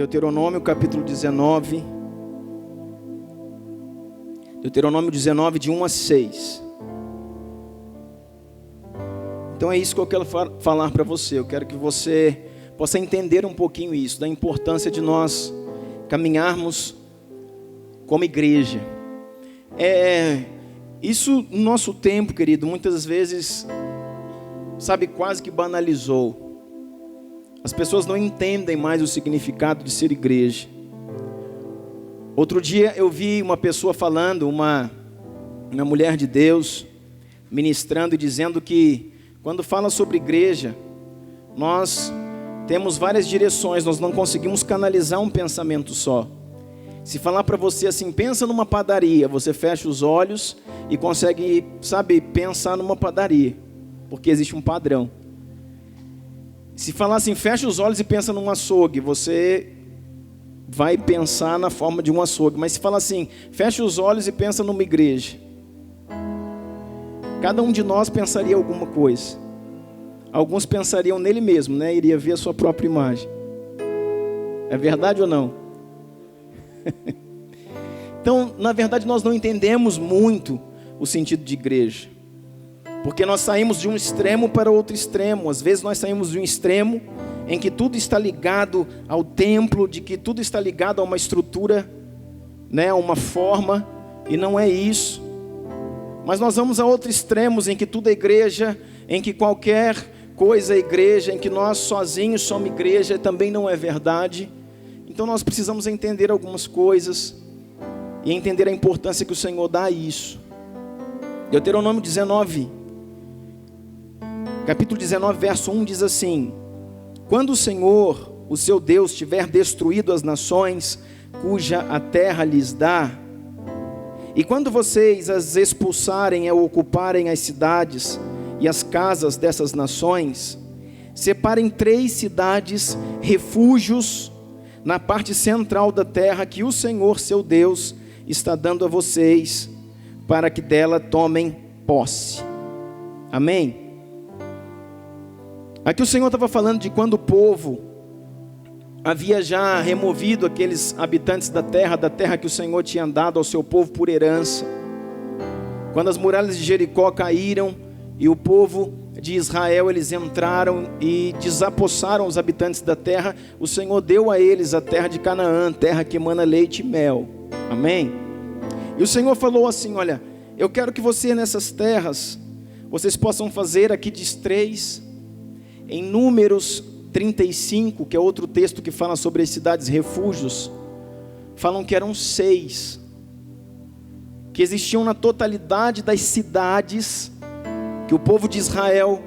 Deuteronômio capítulo 19. Deuteronômio 19, de 1 a 6. Então é isso que eu quero falar para você. Eu quero que você possa entender um pouquinho isso, da importância de nós caminharmos como igreja. Isso no nosso tempo, querido, muitas vezes, quase que banalizou. As pessoas não entendem mais o significado de ser igreja. Outro dia eu vi uma pessoa falando, uma mulher de Deus, ministrando e dizendo que quando fala sobre igreja, nós temos várias direções, nós não conseguimos canalizar um pensamento só. Se falar para você assim, pensa numa padaria, você fecha os olhos e consegue, pensar numa padaria, porque existe um padrão. Se falar assim, fecha os olhos e pensa num açougue, você vai pensar na forma de um açougue. Mas se falar assim, fecha os olhos e pensa numa igreja, cada um de nós pensaria alguma coisa. Alguns pensariam nele mesmo, né? Iria ver a sua própria imagem. É verdade ou não? Então, na verdade, nós não entendemos muito o sentido de igreja, porque nós saímos de um extremo para outro extremo. Às vezes nós saímos de um extremo em que tudo está ligado ao templo, de que tudo está ligado a uma estrutura, né, a uma forma, e não é isso. Mas nós vamos a outros extremos em que tudo é igreja, em que qualquer coisa é igreja, em que nós sozinhos somos igreja, também não é verdade. Então nós precisamos entender algumas coisas e entender a importância que o Senhor dá a isso. Deuteronômio 19, capítulo 19, verso 1 diz assim: quando o Senhor, o seu Deus, tiver destruído as nações cuja a terra lhes dá, e quando vocês as expulsarem e ocuparem as cidades e as casas dessas nações, separem 3 cidades, refúgios, na parte central da terra que o Senhor, seu Deus, está dando a vocês, para que dela tomem posse. Amém? Aqui o Senhor estava falando de quando o povo havia já removido aqueles habitantes da terra que o Senhor tinha dado ao seu povo por herança. Quando as muralhas de Jericó caíram e o povo de Israel, eles entraram e desapossaram os habitantes da terra, o Senhor deu a eles a terra de Canaã, terra que emana leite e mel. Amém? E o Senhor falou assim: olha, eu quero que você nessas terras, vocês possam fazer, aqui diz 3, em Números 35, que é outro texto que fala sobre as cidades refúgios, falam que eram 6, que existiam na totalidade das cidades que o povo de Israel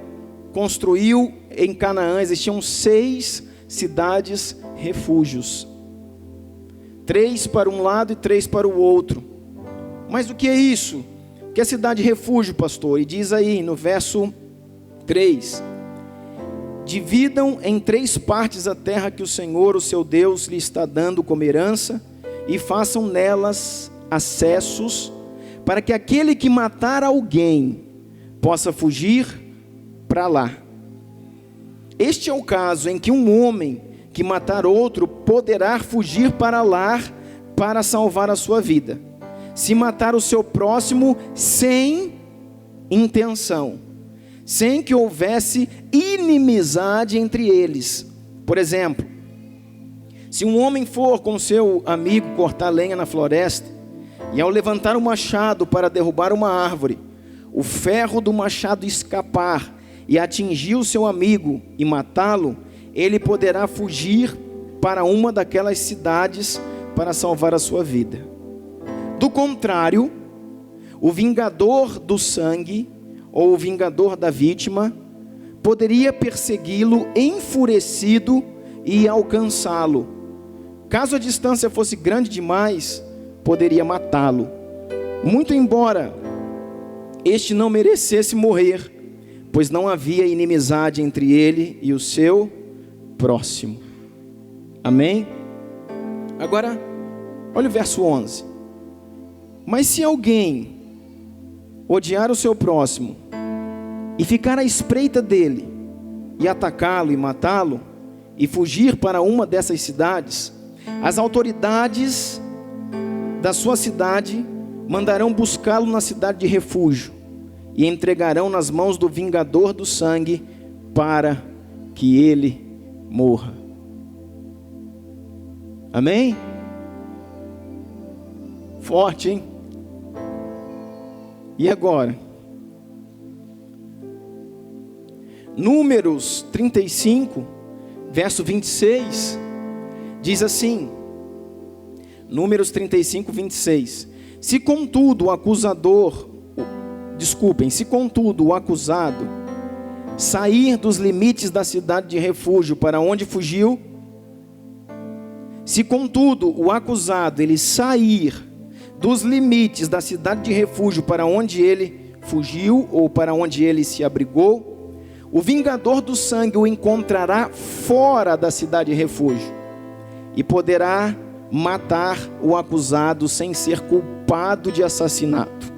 construiu em Canaã. Existiam 6 cidades refúgios, 3 para um lado e 3 para o outro. Mas o que é isso? O que é cidade refúgio, pastor? E diz aí no verso 3: dividam em 3 partes a terra que o Senhor, o seu Deus, lhe está dando como herança, e façam nelas acessos, para que aquele que matar alguém possa fugir para lá. Este é o caso em que um homem que matar outro poderá fugir para lá para salvar a sua vida, se matar o seu próximo sem intenção, sem que houvesse inimizade entre eles. Por exemplo, se um homem for com seu amigo cortar lenha na floresta, e ao levantar o machado para derrubar uma árvore, o ferro do machado escapar e atingir o seu amigo e matá-lo, ele poderá fugir para uma daquelas cidades para salvar a sua vida. Do contrário, o vingador do sangue, ou o vingador da vítima, poderia persegui-lo enfurecido e alcançá-lo. Caso a distância fosse grande demais, poderia matá-lo, muito embora este não merecesse morrer, pois não havia inimizade entre ele e o seu próximo. Amém? Agora, olha o verso 11. Mas se alguém odiar o seu próximo e ficar à espreita dele, e atacá-lo e matá-lo, e fugir para uma dessas cidades, As autoridades da sua cidade mandarão buscá-lo na cidade de refúgio e entregarão nas mãos do vingador do sangue para que ele morra. Amém? Forte, hein? E agora? Números 35, verso 26, diz assim, Números 35, 26, se contudo o acusado sair dos limites da cidade de refúgio para onde fugiu, se contudo o acusado ele sair dos limites da cidade de refúgio para onde ele fugiu ou para onde ele se abrigou, o vingador do sangue o encontrará fora da cidade de refúgio e poderá matar o acusado sem ser culpado de assassinato.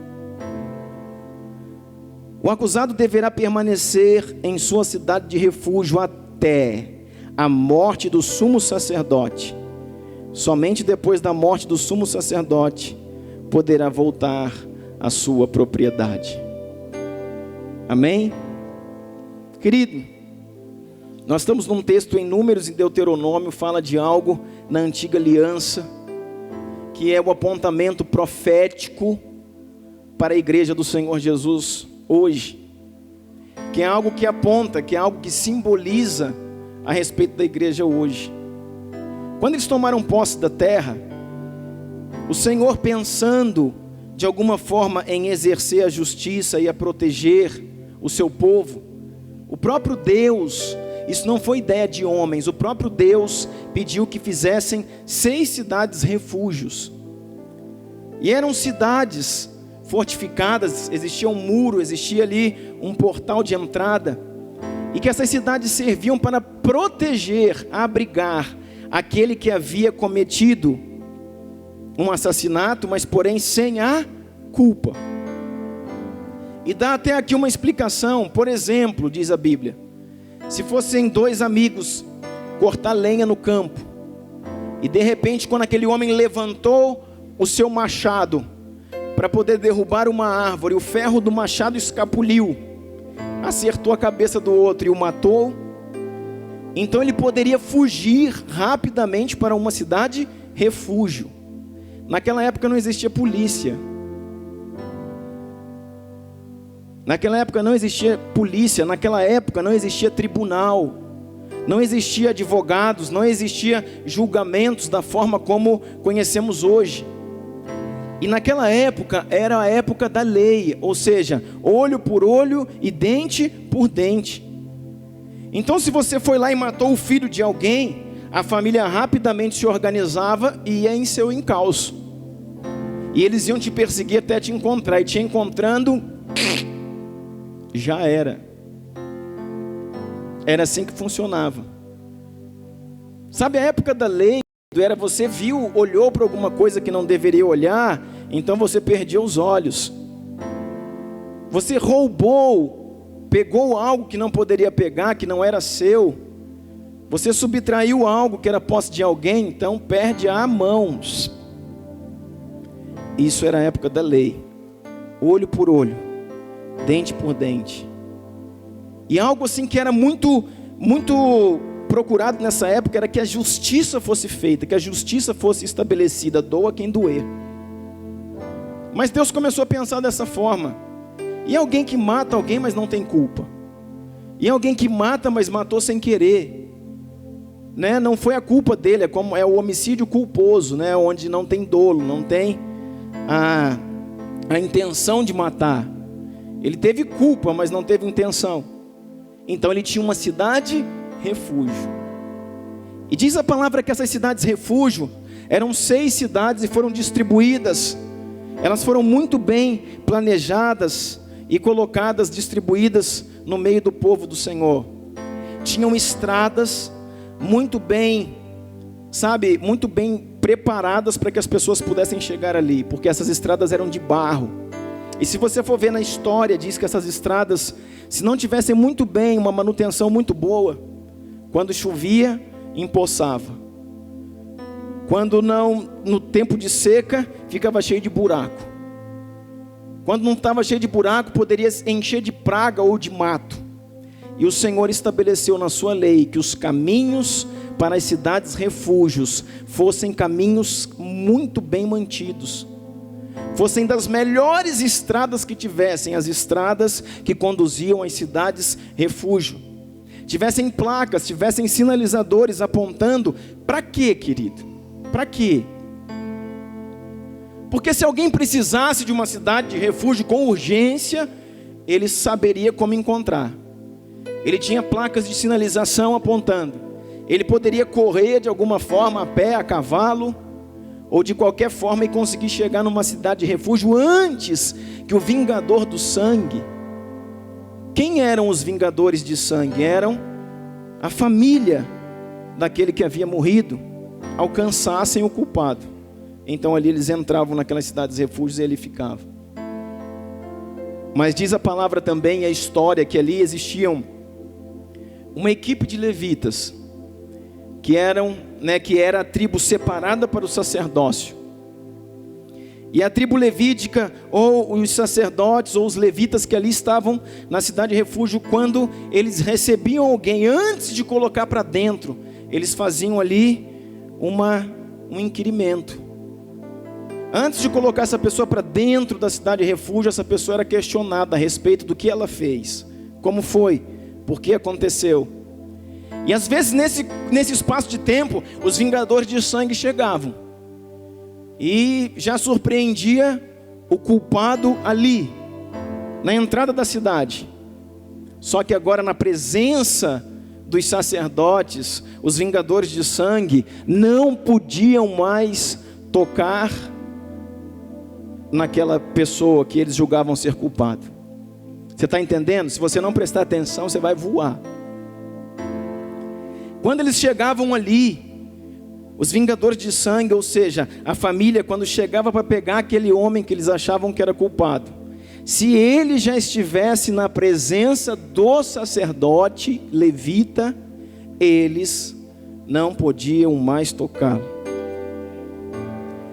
O acusado deverá permanecer em sua cidade de refúgio até a morte do sumo sacerdote. Somente depois da morte do sumo sacerdote poderá voltar à sua propriedade. Amém? Querido, nós estamos num texto em Números e Deuteronômio, fala de algo na antiga aliança, que é o apontamento profético para a igreja do Senhor Jesus hoje, que é algo que aponta, que é algo que simboliza a respeito da igreja hoje. Quando eles tomaram posse da terra, o Senhor, pensando de alguma forma em exercer a justiça e a proteger o seu povo, o próprio Deus, isso não foi ideia de homens, o próprio Deus pediu que fizessem 6 cidades refúgios. E eram cidades fortificadas, existia um muro, existia ali um portal de entrada, e que essas cidades serviam para proteger, abrigar aquele que havia cometido um assassinato, mas porém sem a culpa. E dá até aqui uma explicação. Por exemplo, diz a Bíblia, se fossem 2 amigos cortar lenha no campo, e de repente quando aquele homem levantou o seu machado para poder derrubar uma árvore, o ferro do machado escapuliu, acertou a cabeça do outro e o matou, então ele poderia fugir rapidamente para uma cidade refúgio. Naquela época não existia polícia. Naquela época não existia polícia, naquela época não existia tribunal, não existia advogados, não existia julgamentos da forma como conhecemos hoje. E naquela época era a época da lei, ou seja, olho por olho e dente por dente. Então se você foi lá e matou o filho de alguém, a família rapidamente se organizava e ia em seu encalço. E eles iam te perseguir até te encontrar, e te encontrando, já era. Era assim que funcionava. Sabe, a época da lei era você viu, olhou para alguma coisa que não deveria olhar, então você perdia os olhos. Você roubou, pegou algo que não poderia pegar, que não era seu. Você subtraiu algo que era posse de alguém, então perde a mão. Isso era a época da lei. Olho por olho, dente por dente. E algo assim que era muito procurado nessa época era que a justiça fosse feita, que a justiça fosse estabelecida, doa quem doer. Mas Deus começou a pensar dessa forma. E alguém que mata alguém, mas não tem culpa? E alguém que mata, mas matou sem querer, né? Não foi a culpa dele, é como é o homicídio culposo, né? Onde não tem dolo, não tem a intenção de matar. Ele teve culpa, mas não teve intenção. Então ele tinha uma cidade refúgio. E diz a palavra que essas cidades refúgio eram 6 cidades e foram distribuídas. Elas foram muito bem planejadas e colocadas, distribuídas no meio do povo do Senhor. Tinham estradas muito bem, muito bem preparadas para que as pessoas pudessem chegar ali, porque essas estradas eram de barro. E se você for ver na história, diz que essas estradas, se não tivessem muito bem, uma manutenção muito boa, quando chovia, empoçava. Quando não, no tempo de seca, ficava cheio de buraco. Quando não estava cheio de buraco, poderia encher de praga ou de mato. E o Senhor estabeleceu na sua lei que os caminhos para as cidades refúgios fossem caminhos muito bem mantidos, fossem das melhores estradas que tivessem, as estradas que conduziam às cidades refúgio. Tivessem placas, tivessem sinalizadores apontando. Para quê, querido? Para quê? Porque se alguém precisasse de uma cidade de refúgio com urgência, ele saberia como encontrar. Ele tinha placas de sinalização apontando. Ele poderia correr de alguma forma, a pé, a cavalo, ou de qualquer forma, e conseguir chegar numa cidade de refúgio antes que o vingador do sangue. Quem eram os vingadores de sangue? Eram a família daquele que havia morrido, alcançassem o culpado. Então ali eles entravam naquelas cidades refúgios e ele ficava. Mas diz a palavra também, a história, que ali existiam uma equipe de levitas, que era a tribo separada para o sacerdócio. E a tribo levítica, ou os sacerdotes, ou os levitas que ali estavam na cidade de refúgio, quando eles recebiam alguém, antes de colocar para dentro, eles faziam ali um inquirimento. Antes de colocar essa pessoa para dentro da cidade de refúgio, essa pessoa era questionada a respeito do que ela fez, como foi, por que aconteceu. E às vezes nesse espaço de tempo, os vingadores de sangue chegavam e já surpreendia o culpado ali, na entrada da cidade. Só que agora, na presença dos sacerdotes, os vingadores de sangue não podiam mais tocar naquela pessoa que eles julgavam ser culpado. Você está entendendo? Se você não prestar atenção, você vai voar. Quando eles chegavam ali, os vingadores de sangue, ou seja, a família, quando chegava para pegar aquele homem que eles achavam que era culpado, se ele já estivesse na presença do sacerdote levita, eles não podiam mais tocá-lo.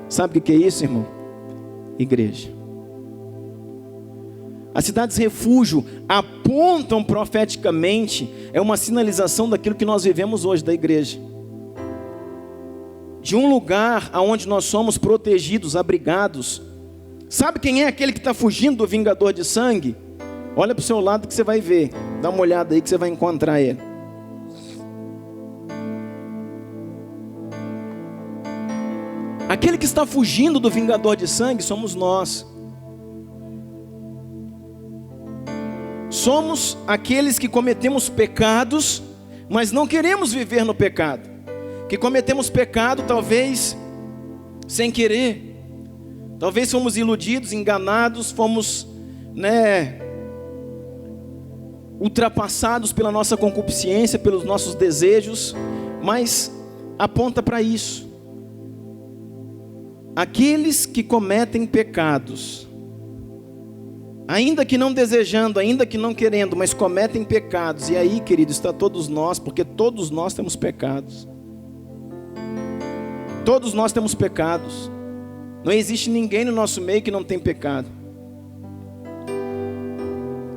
Sabe o que é isso, irmão? Igreja. As cidades refúgio apontam profeticamente, é uma sinalização daquilo que nós vivemos hoje da igreja. De um lugar onde nós somos protegidos, abrigados. Sabe quem é aquele que está fugindo do vingador de sangue? Olha para o seu lado que você vai ver. Dá uma olhada aí que você vai encontrar ele. Aquele que está fugindo do vingador de sangue somos nós. Somos aqueles que cometemos pecados, mas não queremos viver no pecado. Que cometemos pecado talvez sem querer. Talvez fomos iludidos, enganados, fomos ultrapassados pela nossa concupiscência, pelos nossos desejos, mas aponta para isso. Aqueles que cometem pecados, ainda que não desejando, ainda que não querendo, mas cometem pecados. E aí, querido, está todos nós, porque todos nós temos pecados. Todos nós temos pecados. Não existe ninguém no nosso meio que não tem pecado.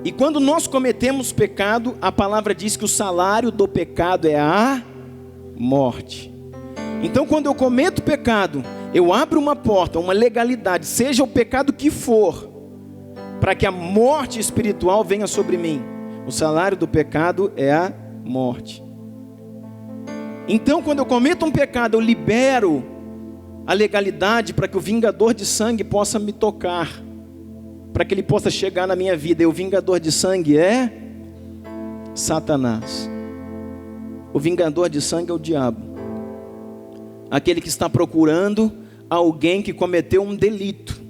E quando nós cometemos pecado, a palavra diz que o salário do pecado é a morte. Então, quando eu cometo pecado, eu abro uma porta, uma legalidade, seja o pecado que for, para que a morte espiritual venha sobre mim. O salário do pecado é a morte. Então, quando eu cometo um pecado, eu libero a legalidade para que o vingador de sangue possa me tocar, para que ele possa chegar na minha vida. E o vingador de sangue é Satanás. O vingador de sangue é o diabo. Aquele que está procurando alguém que cometeu um delito.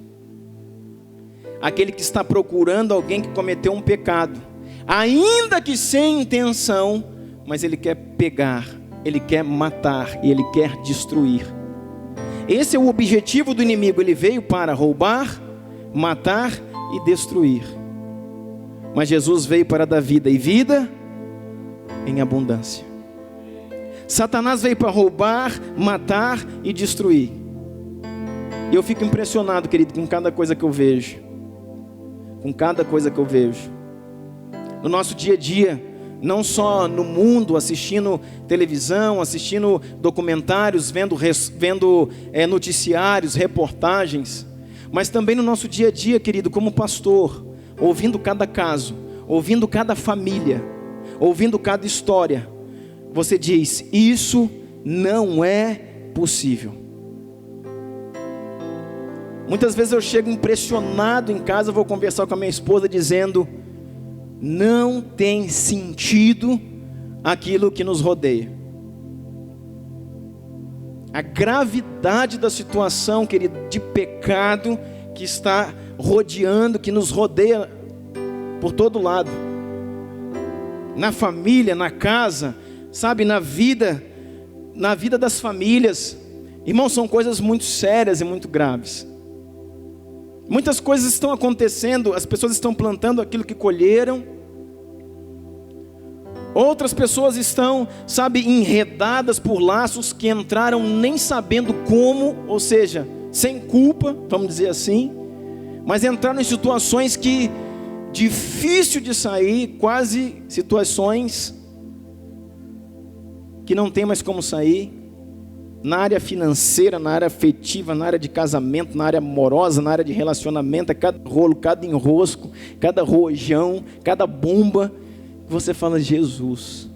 Aquele que está procurando alguém que cometeu um pecado, ainda que sem intenção, mas ele quer pegar, ele quer matar e ele quer destruir. Esse é o objetivo do inimigo. Ele veio para roubar, matar e destruir. Mas Jesus veio para dar vida, e vida em abundância. Satanás veio para roubar, matar e destruir. E eu fico impressionado, querido, com cada coisa que eu vejo. Com cada coisa que eu vejo. No nosso dia a dia, não só no mundo, assistindo televisão, assistindo documentários, vendo noticiários, reportagens, mas também no nosso dia a dia, querido, como pastor, ouvindo cada caso, ouvindo cada família, ouvindo cada história, você diz: isso não é possível. Muitas vezes eu chego impressionado em casa, vou conversar com a minha esposa dizendo: não tem sentido aquilo que nos rodeia. A gravidade da situação, querido, de pecado que está rodeando, que nos rodeia por todo lado. Na família, na casa, sabe, na vida das famílias. Irmãos, são coisas muito sérias e muito graves. Muitas coisas estão acontecendo, as pessoas estão plantando aquilo que colheram. Outras pessoas estão, sabe, enredadas por laços que entraram nem sabendo como, ou seja, sem culpa, vamos dizer assim, mas entraram em situações que difícil de sair, quase situações que não tem mais como sair. Na área financeira, na área afetiva, na área de casamento, na área amorosa, na área de relacionamento, cada rolo, cada enrosco, cada rojão, cada bomba, você fala: Jesus.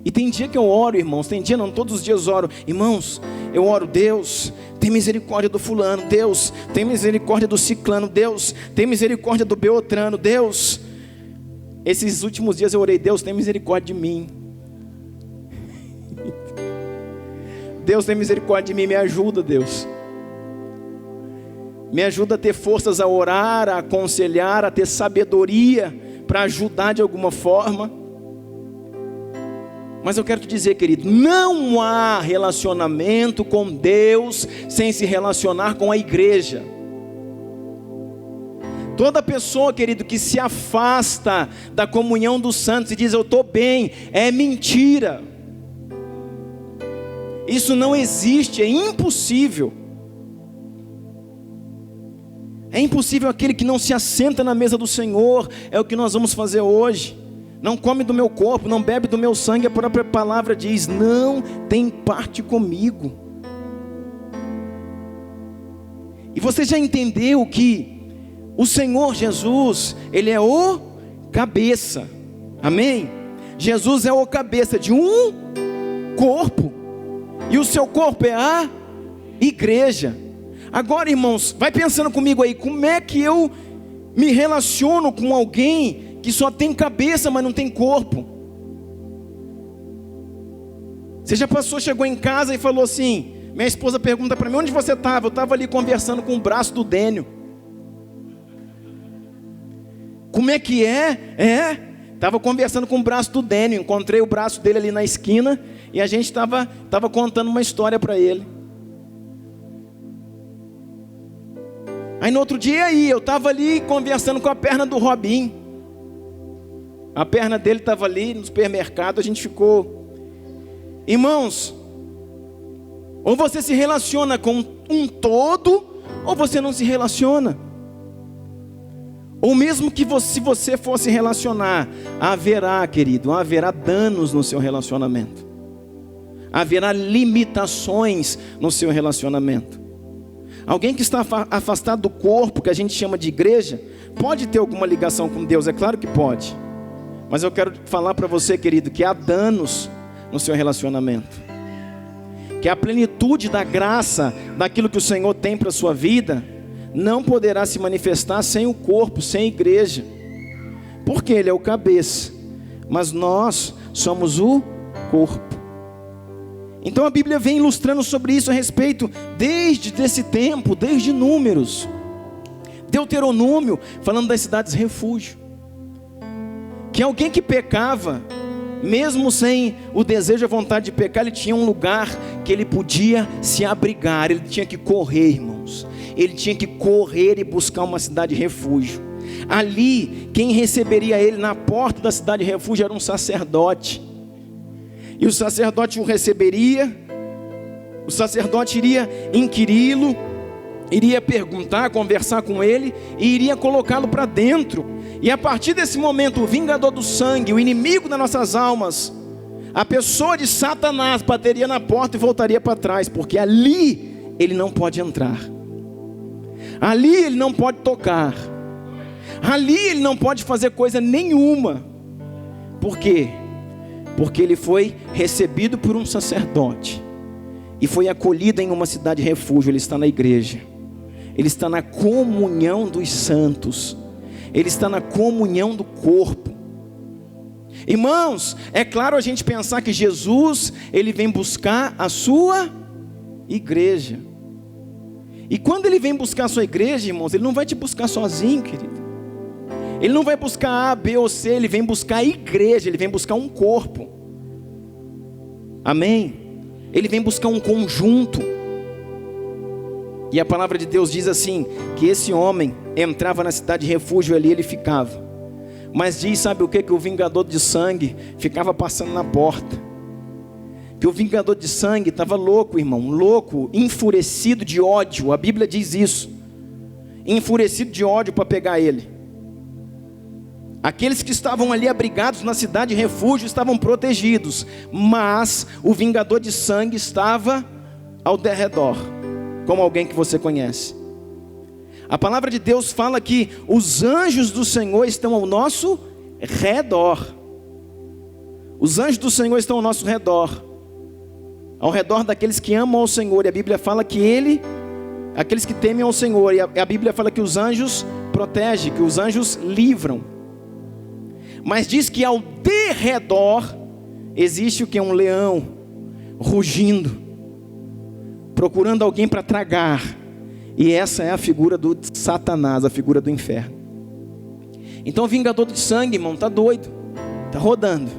E tem dia que eu oro, irmãos, tem dia não, todos os dias eu oro, irmãos, eu oro: Deus, tem misericórdia do fulano, Deus, tem misericórdia do ciclano, Deus, tem misericórdia do beltrano, Deus. Esses últimos dias eu orei: Deus, tem misericórdia de mim. Deus, tem misericórdia de mim, me ajuda, Deus. Me ajuda a ter forças a orar, a aconselhar, a ter sabedoria para ajudar de alguma forma. Mas eu quero te dizer, querido, não há relacionamento com Deus sem se relacionar com a igreja. Toda pessoa, querido, que se afasta da comunhão dos santos e diz: eu estou bem, é mentira. Isso não existe, é impossível. É impossível aquele que não se assenta na mesa do Senhor. É o que nós vamos fazer hoje. Não come do meu corpo, não bebe do meu sangue. A própria palavra diz: não tem parte comigo. E você já entendeu que o Senhor Jesus, Ele é o cabeça. Amém? Jesus é o cabeça de um corpo. E o seu corpo é a igreja. Agora, irmãos, vai pensando comigo aí, como é que eu me relaciono com alguém que só tem cabeça, mas não tem corpo? Você já passou, chegou em casa e falou assim, minha esposa pergunta para mim: onde você estava? Eu estava ali conversando com o braço do Dênio. Como é que é? Estava conversando com o braço do Dênio, encontrei o braço dele ali na esquina e a gente estava contando uma história para ele. Aí no outro dia eu estava ali conversando com a perna do Robin. A perna dele estava ali no supermercado, a gente ficou. Irmãos, ou você se relaciona com um todo, ou você não se relaciona. Ou mesmo que se você fosse relacionar, haverá, querido, haverá danos no seu relacionamento. Haverá limitações no seu relacionamento. Alguém que está afastado do corpo, que a gente chama de igreja, pode ter alguma ligação com Deus, é claro que pode. Mas eu quero falar para você, querido, que há danos no seu relacionamento. Que a plenitude da graça, daquilo que o Senhor tem para a sua vida, não poderá se manifestar sem o corpo, sem a igreja. Porque Ele é o cabeça, mas nós somos o corpo. Então a Bíblia vem ilustrando sobre isso a respeito, desde esse tempo, desde Números. Deuteronômio, falando das cidades refúgio. Que alguém que pecava, mesmo sem o desejo e a vontade de pecar, ele tinha um lugar que ele podia se abrigar. Ele tinha que correr, irmãos. Ele tinha que correr e buscar uma cidade refúgio. Ali, quem receberia ele na porta da cidade refúgio era um sacerdote. e o sacerdote o receberia, o sacerdote iria inquiri-lo, iria perguntar, conversar com ele, e iria colocá-lo para dentro. E a partir desse momento, o vingador do sangue, o inimigo das nossas almas, a pessoa de Satanás, bateria na porta e voltaria para trás, porque ali ele não pode entrar, ali ele não pode tocar, ali ele não pode fazer coisa nenhuma. Por quê? Porque ele foi recebido por um sacerdote e foi acolhido em uma cidade refúgio. Ele está na igreja, ele está na comunhão dos santos, ele está na comunhão do corpo. Irmãos, é claro a gente pensar que Jesus, ele vem buscar a sua igreja. E quando ele vem buscar a sua igreja, irmãos, ele não vai te buscar sozinho, querido. Ele não vai buscar A, B ou C, ele vem buscar a igreja, ele vem buscar um corpo. Amém? Ele vem buscar um conjunto. E a palavra de Deus diz assim, que esse homem entrava na cidade de refúgio, ali ele ficava. Mas diz, sabe o que? Que o vingador de sangue ficava passando na porta. Que o vingador de sangue estava louco, irmão, louco, enfurecido de ódio. A Bíblia diz isso, enfurecido de ódio para pegar ele. Aqueles que estavam ali abrigados na cidade de refúgio estavam protegidos, mas o vingador de sangue estava ao derredor, como alguém que você conhece. A palavra de Deus fala que os anjos do Senhor estão ao nosso redor. Os anjos do Senhor estão ao nosso redor, ao redor daqueles que amam ao Senhor. E a Bíblia fala que aqueles que temem ao Senhor, e a Bíblia fala que os anjos protegem, que os anjos livram. Mas diz que ao derredor existe o que? Um leão rugindo, procurando alguém para tragar. E essa é a figura do Satanás, a figura do inferno. Então o vingador de sangue, irmão, está doido, está rodando,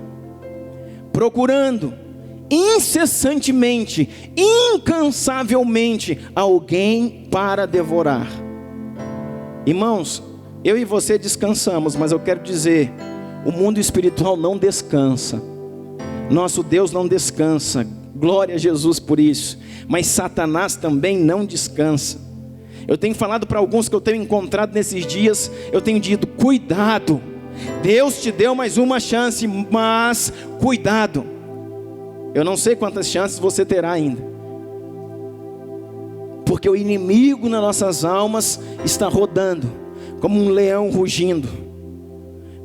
procurando incessantemente, incansavelmente, alguém para devorar. Irmãos, eu e você descansamos, mas eu quero dizer, o mundo espiritual não descansa, nosso Deus não descansa, glória a Jesus por isso. Mas Satanás também não descansa. Eu tenho falado para alguns que eu tenho encontrado nesses dias, eu tenho dito, cuidado, Deus te deu mais uma chance, mas cuidado. Eu não sei quantas chances você terá ainda, porque o inimigo nas nossas almas está rodando, como um leão rugindo,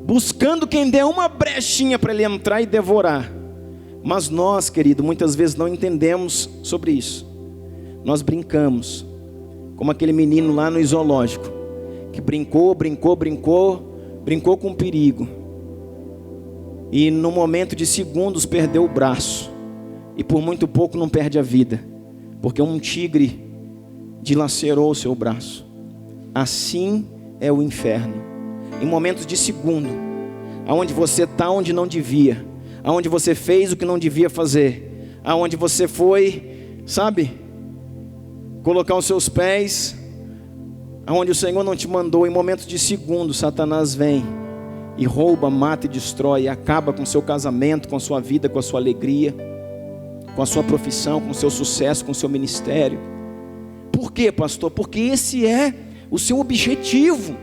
buscando quem der uma brechinha para ele entrar e devorar. Mas nós, querido, muitas vezes não entendemos sobre isso. Nós brincamos, como aquele menino lá no zoológico, que brincou com o perigo, e no momento de segundos perdeu o braço, e por muito pouco não perde a vida, porque um tigre dilacerou o seu braço. Assim é o inferno, em momentos de segundo, aonde você está onde não devia, aonde você fez o que não devia fazer, aonde você foi, sabe, colocar os seus pés aonde o Senhor não te mandou. Em momentos de segundo, Satanás vem e rouba, mata e destrói, e acaba com o seu casamento, com a sua vida, com a sua alegria, com a sua profissão, com o seu sucesso, com o seu ministério. Por quê, pastor? Porque esse é o seu objetivo.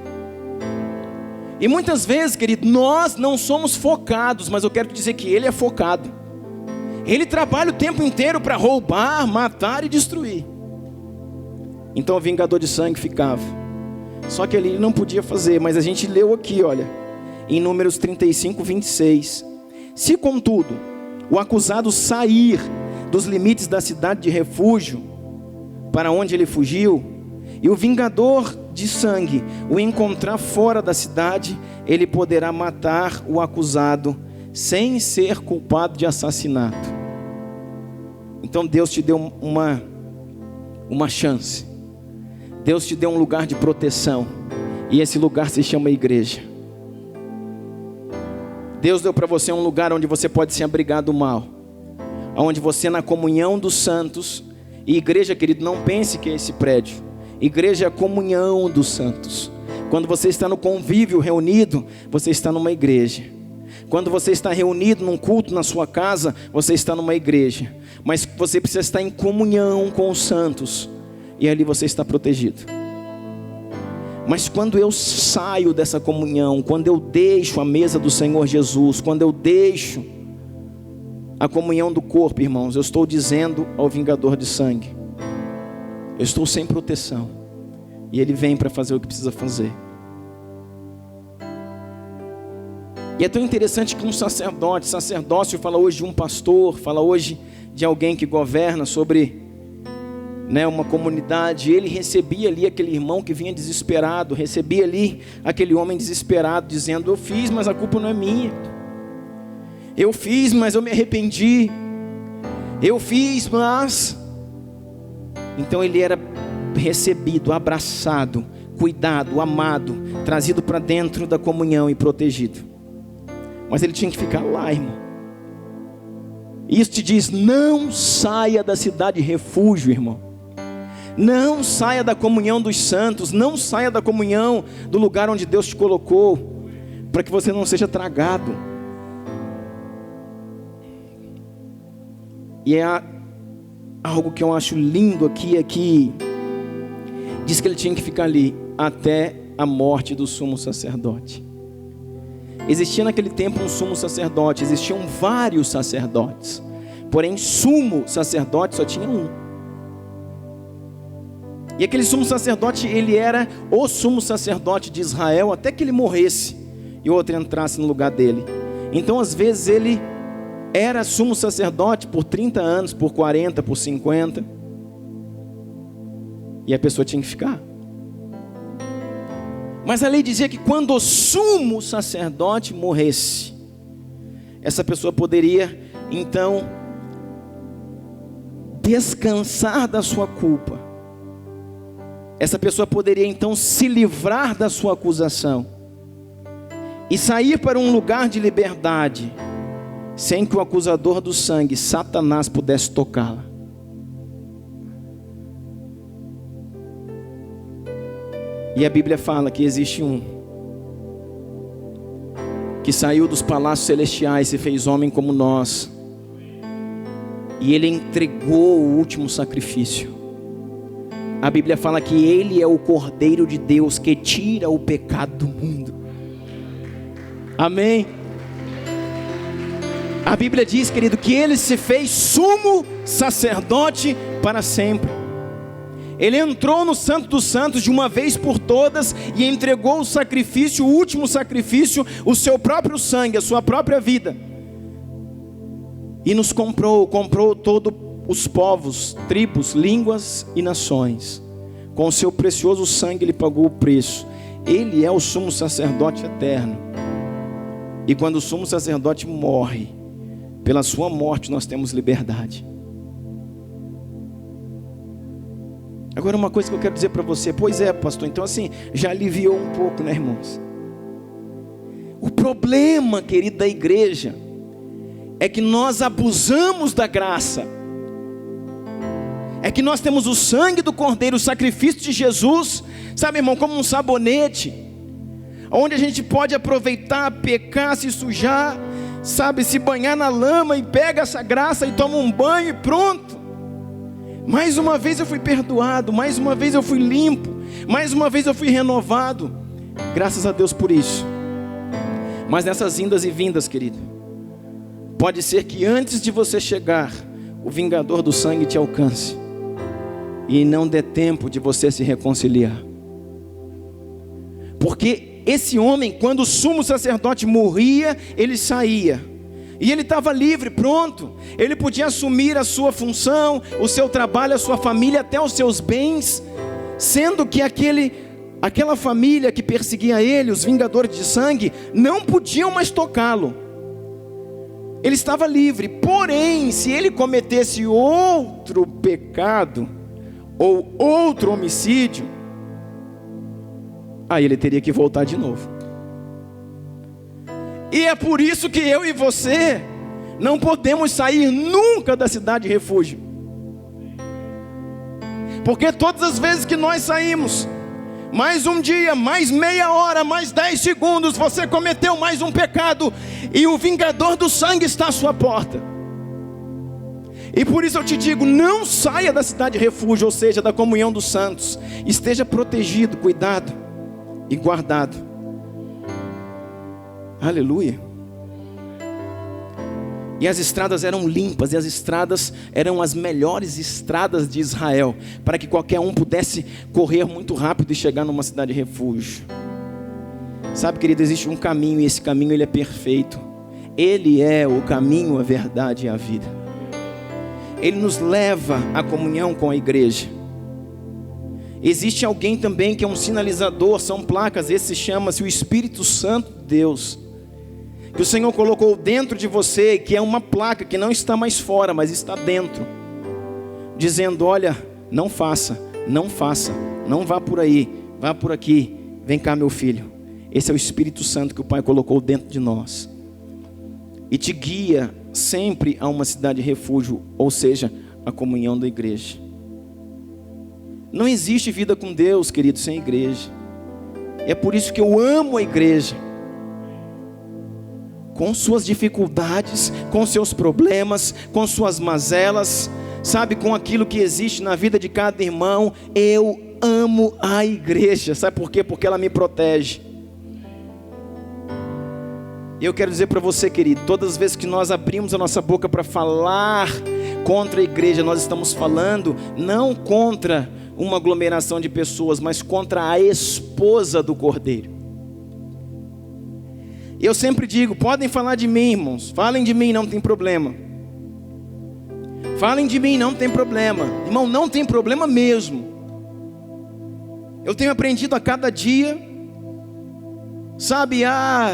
E muitas vezes, querido, nós não somos focados, mas eu quero te dizer que ele é focado. Ele trabalha o tempo inteiro para roubar, matar e destruir. Então o vingador de sangue ficava. Só que ele não podia fazer, mas a gente leu aqui, olha, em Números 35, 26. Se contudo o acusado sair dos limites da cidade de refúgio, para onde ele fugiu, e o vingador de sangue o encontrar fora da cidade, ele poderá matar o acusado sem ser culpado de assassinato. Então Deus te deu uma chance. Deus te deu um lugar de proteção, e esse lugar se chama igreja. Deus deu para você um lugar onde você pode se abrigar do mal, onde você, na comunhão dos santos. E igreja, querido, não pense que é esse prédio. Igreja é a comunhão dos santos. Quando você está no convívio reunido, você está numa igreja. Quando você está reunido num culto na sua casa, você está numa igreja. Mas você precisa estar em comunhão com os santos, e ali você está protegido. Mas quando eu saio dessa comunhão, quando eu deixo a mesa do Senhor Jesus, quando eu deixo a comunhão do corpo, irmãos, eu estou dizendo ao vingador de sangue: eu estou sem proteção, e ele vem para fazer o que precisa fazer. E é tão interessante que um sacerdócio fala hoje de um pastor, fala hoje de alguém que governa sobre, uma comunidade. Ele recebia ali aquele irmão que vinha desesperado, recebia ali aquele homem desesperado, dizendo: eu fiz, mas a culpa não é minha. Eu fiz, mas eu me arrependi. Eu fiz, mas... Então ele era recebido, abraçado, cuidado, amado, trazido para dentro da comunhão e protegido. Mas ele tinha que ficar lá, irmão. Isso te diz: não saia da cidade refúgio, irmão. Não saia da comunhão dos santos. Não saia da comunhão do lugar onde Deus te colocou, para que você não seja tragado. E é algo que eu acho lindo aqui, é que diz que ele tinha que ficar ali até a morte do sumo sacerdote. Existia naquele tempo um sumo sacerdote, existiam vários sacerdotes, porém sumo sacerdote só tinha um. E aquele sumo sacerdote, ele era o sumo sacerdote de Israel até que ele morresse e outro entrasse no lugar dele. Então às vezes ele era sumo sacerdote por 30 anos, por 40, por 50, e a pessoa tinha que ficar. Mas a lei dizia que quando o sumo sacerdote morresse, essa pessoa poderia então descansar da sua culpa. Essa pessoa poderia então se livrar da sua acusação e sair para um lugar de liberdade, sem que o acusador do sangue, Satanás, pudesse tocá-la. E a Bíblia fala que existe um que saiu dos palácios celestiais e fez homem como nós, e ele entregou o último sacrifício. A Bíblia fala que ele é o Cordeiro de Deus que tira o pecado do mundo. Amém? A Bíblia diz, querido, que ele se fez sumo sacerdote para sempre. Ele entrou no Santo dos Santos de uma vez por todas e entregou o sacrifício, o último sacrifício, o seu próprio sangue, a sua própria vida. E nos comprou todos os povos, tribos, línguas e nações. Com o seu precioso sangue ele pagou o preço. Ele é o sumo sacerdote eterno. E quando o sumo sacerdote morre, pela sua morte nós temos liberdade. Agora uma coisa que eu quero dizer para você: pois é, pastor, então assim, já aliviou um pouco, né, irmãos? O problema, querido, da igreja é que nós abusamos da graça. É que nós temos o sangue do Cordeiro, o sacrifício de Jesus, sabe, irmão, como um sabonete, onde a gente pode aproveitar, pecar, se sujar, sabe, se banhar na lama e pega essa graça e toma um banho e pronto. Mais uma vez eu fui perdoado, mais uma vez eu fui limpo, mais uma vez eu fui renovado. Graças a Deus por isso. Mas nessas indas e vindas, querido, pode ser que antes de você chegar, o vingador do sangue te alcance e não dê tempo de você se reconciliar. Porque esse homem, quando o sumo sacerdote morria, ele saía. E ele estava livre, pronto. Ele podia assumir a sua função, o seu trabalho, a sua família, até os seus bens. Sendo que aquela família que perseguia ele, os vingadores de sangue, não podiam mais tocá-lo. Ele estava livre. Porém, se ele cometesse outro pecado, ou outro homicídio, aí ele teria que voltar de novo. E é por isso que eu e você não podemos sair nunca da cidade de refúgio. Porque todas as vezes que nós saímos, mais um dia, mais meia hora, mais 10 segundos, você cometeu mais um pecado, e o vingador do sangue está à sua porta. E por isso eu te digo, não saia da cidade refúgio, ou seja, da comunhão dos santos. Esteja protegido, cuidado e guardado. Aleluia. E as estradas eram limpas, e as estradas eram as melhores estradas de Israel, para que qualquer um pudesse correr muito rápido e chegar numa cidade refúgio. Sabe, querido, existe um caminho, e esse caminho ele é perfeito. Ele é o caminho, a verdade e a vida. Ele nos leva à comunhão com a igreja. Existe alguém também que é um sinalizador, são placas, esse chama-se o Espírito Santo de Deus, que o Senhor colocou dentro de você, que é uma placa que não está mais fora, mas está dentro, dizendo: olha, não faça, não faça, não vá por aí, vá por aqui, vem cá meu filho. Esse é o Espírito Santo que o Pai colocou dentro de nós, e te guia sempre a uma cidade refúgio, ou seja, a comunhão da igreja. Não existe vida com Deus, querido, sem igreja. É por isso que eu amo a igreja, com suas dificuldades, com seus problemas, com suas mazelas, sabe, com aquilo que existe na vida de cada irmão. Eu amo a igreja, sabe por quê? Porque ela me protege. Eu quero dizer para você, querido, todas as vezes que nós abrimos a nossa boca para falar contra a igreja, nós estamos falando não contra uma aglomeração de pessoas, mas contra a esposa do Cordeiro. Eu sempre digo, podem falar de mim, irmãos, falem de mim, não tem problema. Falem de mim, não tem problema. Irmão, não tem problema mesmo. Eu tenho aprendido a cada dia, sabe, a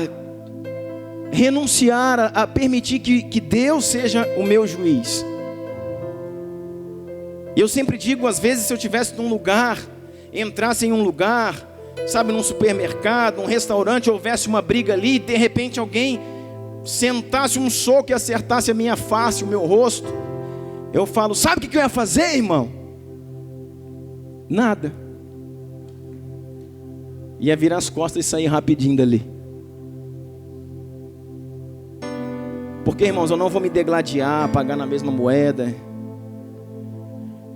renunciar, a permitir que Deus seja o meu juiz. Eu sempre digo, às vezes, se eu estivesse num lugar, entrasse em um lugar, sabe, num supermercado, num restaurante, houvesse uma briga ali, e de repente alguém sentasse um soco e acertasse a minha face, o meu rosto, eu falo: sabe o que eu ia fazer, irmão? Nada. Ia virar as costas e sair rapidinho dali. Porque, irmãos, eu não vou me degladiar, pagar na mesma moeda.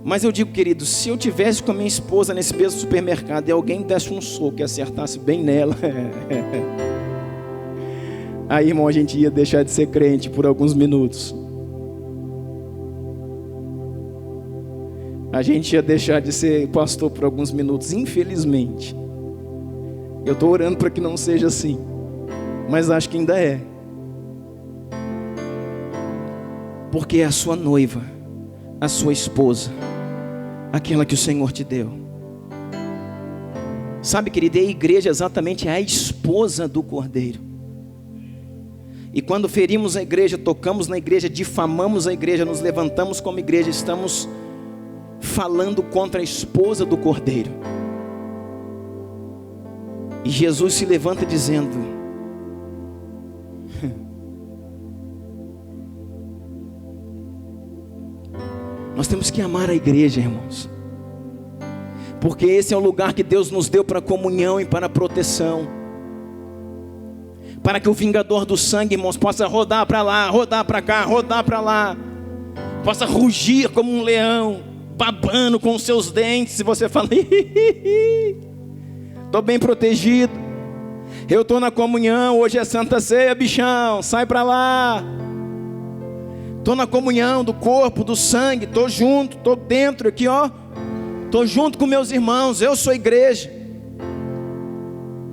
Mas eu digo, querido, se eu tivesse com a minha esposa nesse mesmo supermercado e alguém desse um soco e acertasse bem nela, aí, irmão, a gente ia deixar de ser crente por alguns minutos. A gente ia deixar de ser pastor por alguns minutos, infelizmente. Eu estou orando para que não seja assim, mas acho que ainda é. Porque é a sua noiva, a sua esposa, aquela que o Senhor te deu. Sabe, querido, a igreja exatamente é a esposa do Cordeiro. E quando ferimos a igreja, tocamos na igreja, difamamos a igreja, nos levantamos como igreja, estamos falando contra a esposa do Cordeiro. E Jesus se levanta dizendo: nós temos que amar a igreja, irmãos, porque esse é o lugar que Deus nos deu para comunhão e para proteção, para que o vingador do sangue, irmãos, possa rodar para lá, rodar para cá, rodar para lá, possa rugir como um leão, babando com os seus dentes, e você fala: estou bem protegido, eu estou na comunhão, hoje é Santa Ceia, bichão, sai para lá. Estou na comunhão do corpo, do sangue, estou junto, estou dentro aqui, ó. Estou junto com meus irmãos, eu sou igreja.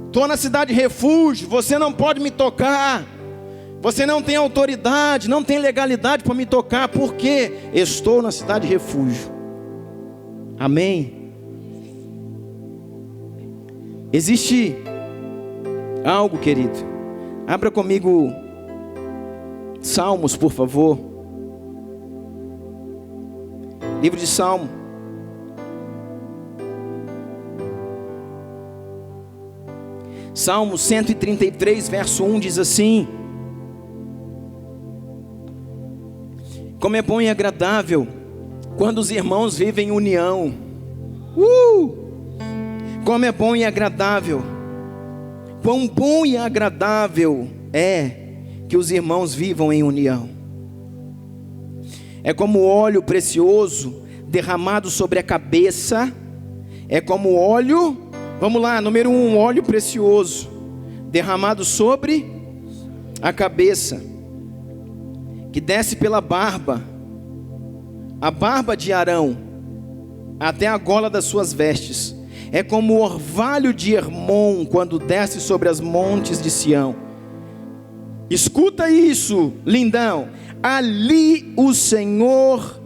Estou na cidade refúgio, você não pode me tocar. Você não tem autoridade, não tem legalidade para me tocar, porque estou na cidade refúgio. Amém? Existe algo, querido. Abra comigo Salmos, por favor. Livro de Salmo. Salmo 133, verso 1 diz assim: como é bom e agradável quando os irmãos vivem em união. Como é bom e agradável, quão bom e agradável é que os irmãos vivam em união. É como óleo precioso derramado sobre a cabeça. É como óleo, vamos lá, número 1, óleo precioso derramado sobre a cabeça, que desce pela barba, a barba de Arão, até a gola das suas vestes. É como o orvalho de Hermon quando desce sobre as montes de Sião. Escuta isso, lindão. Ali o Senhor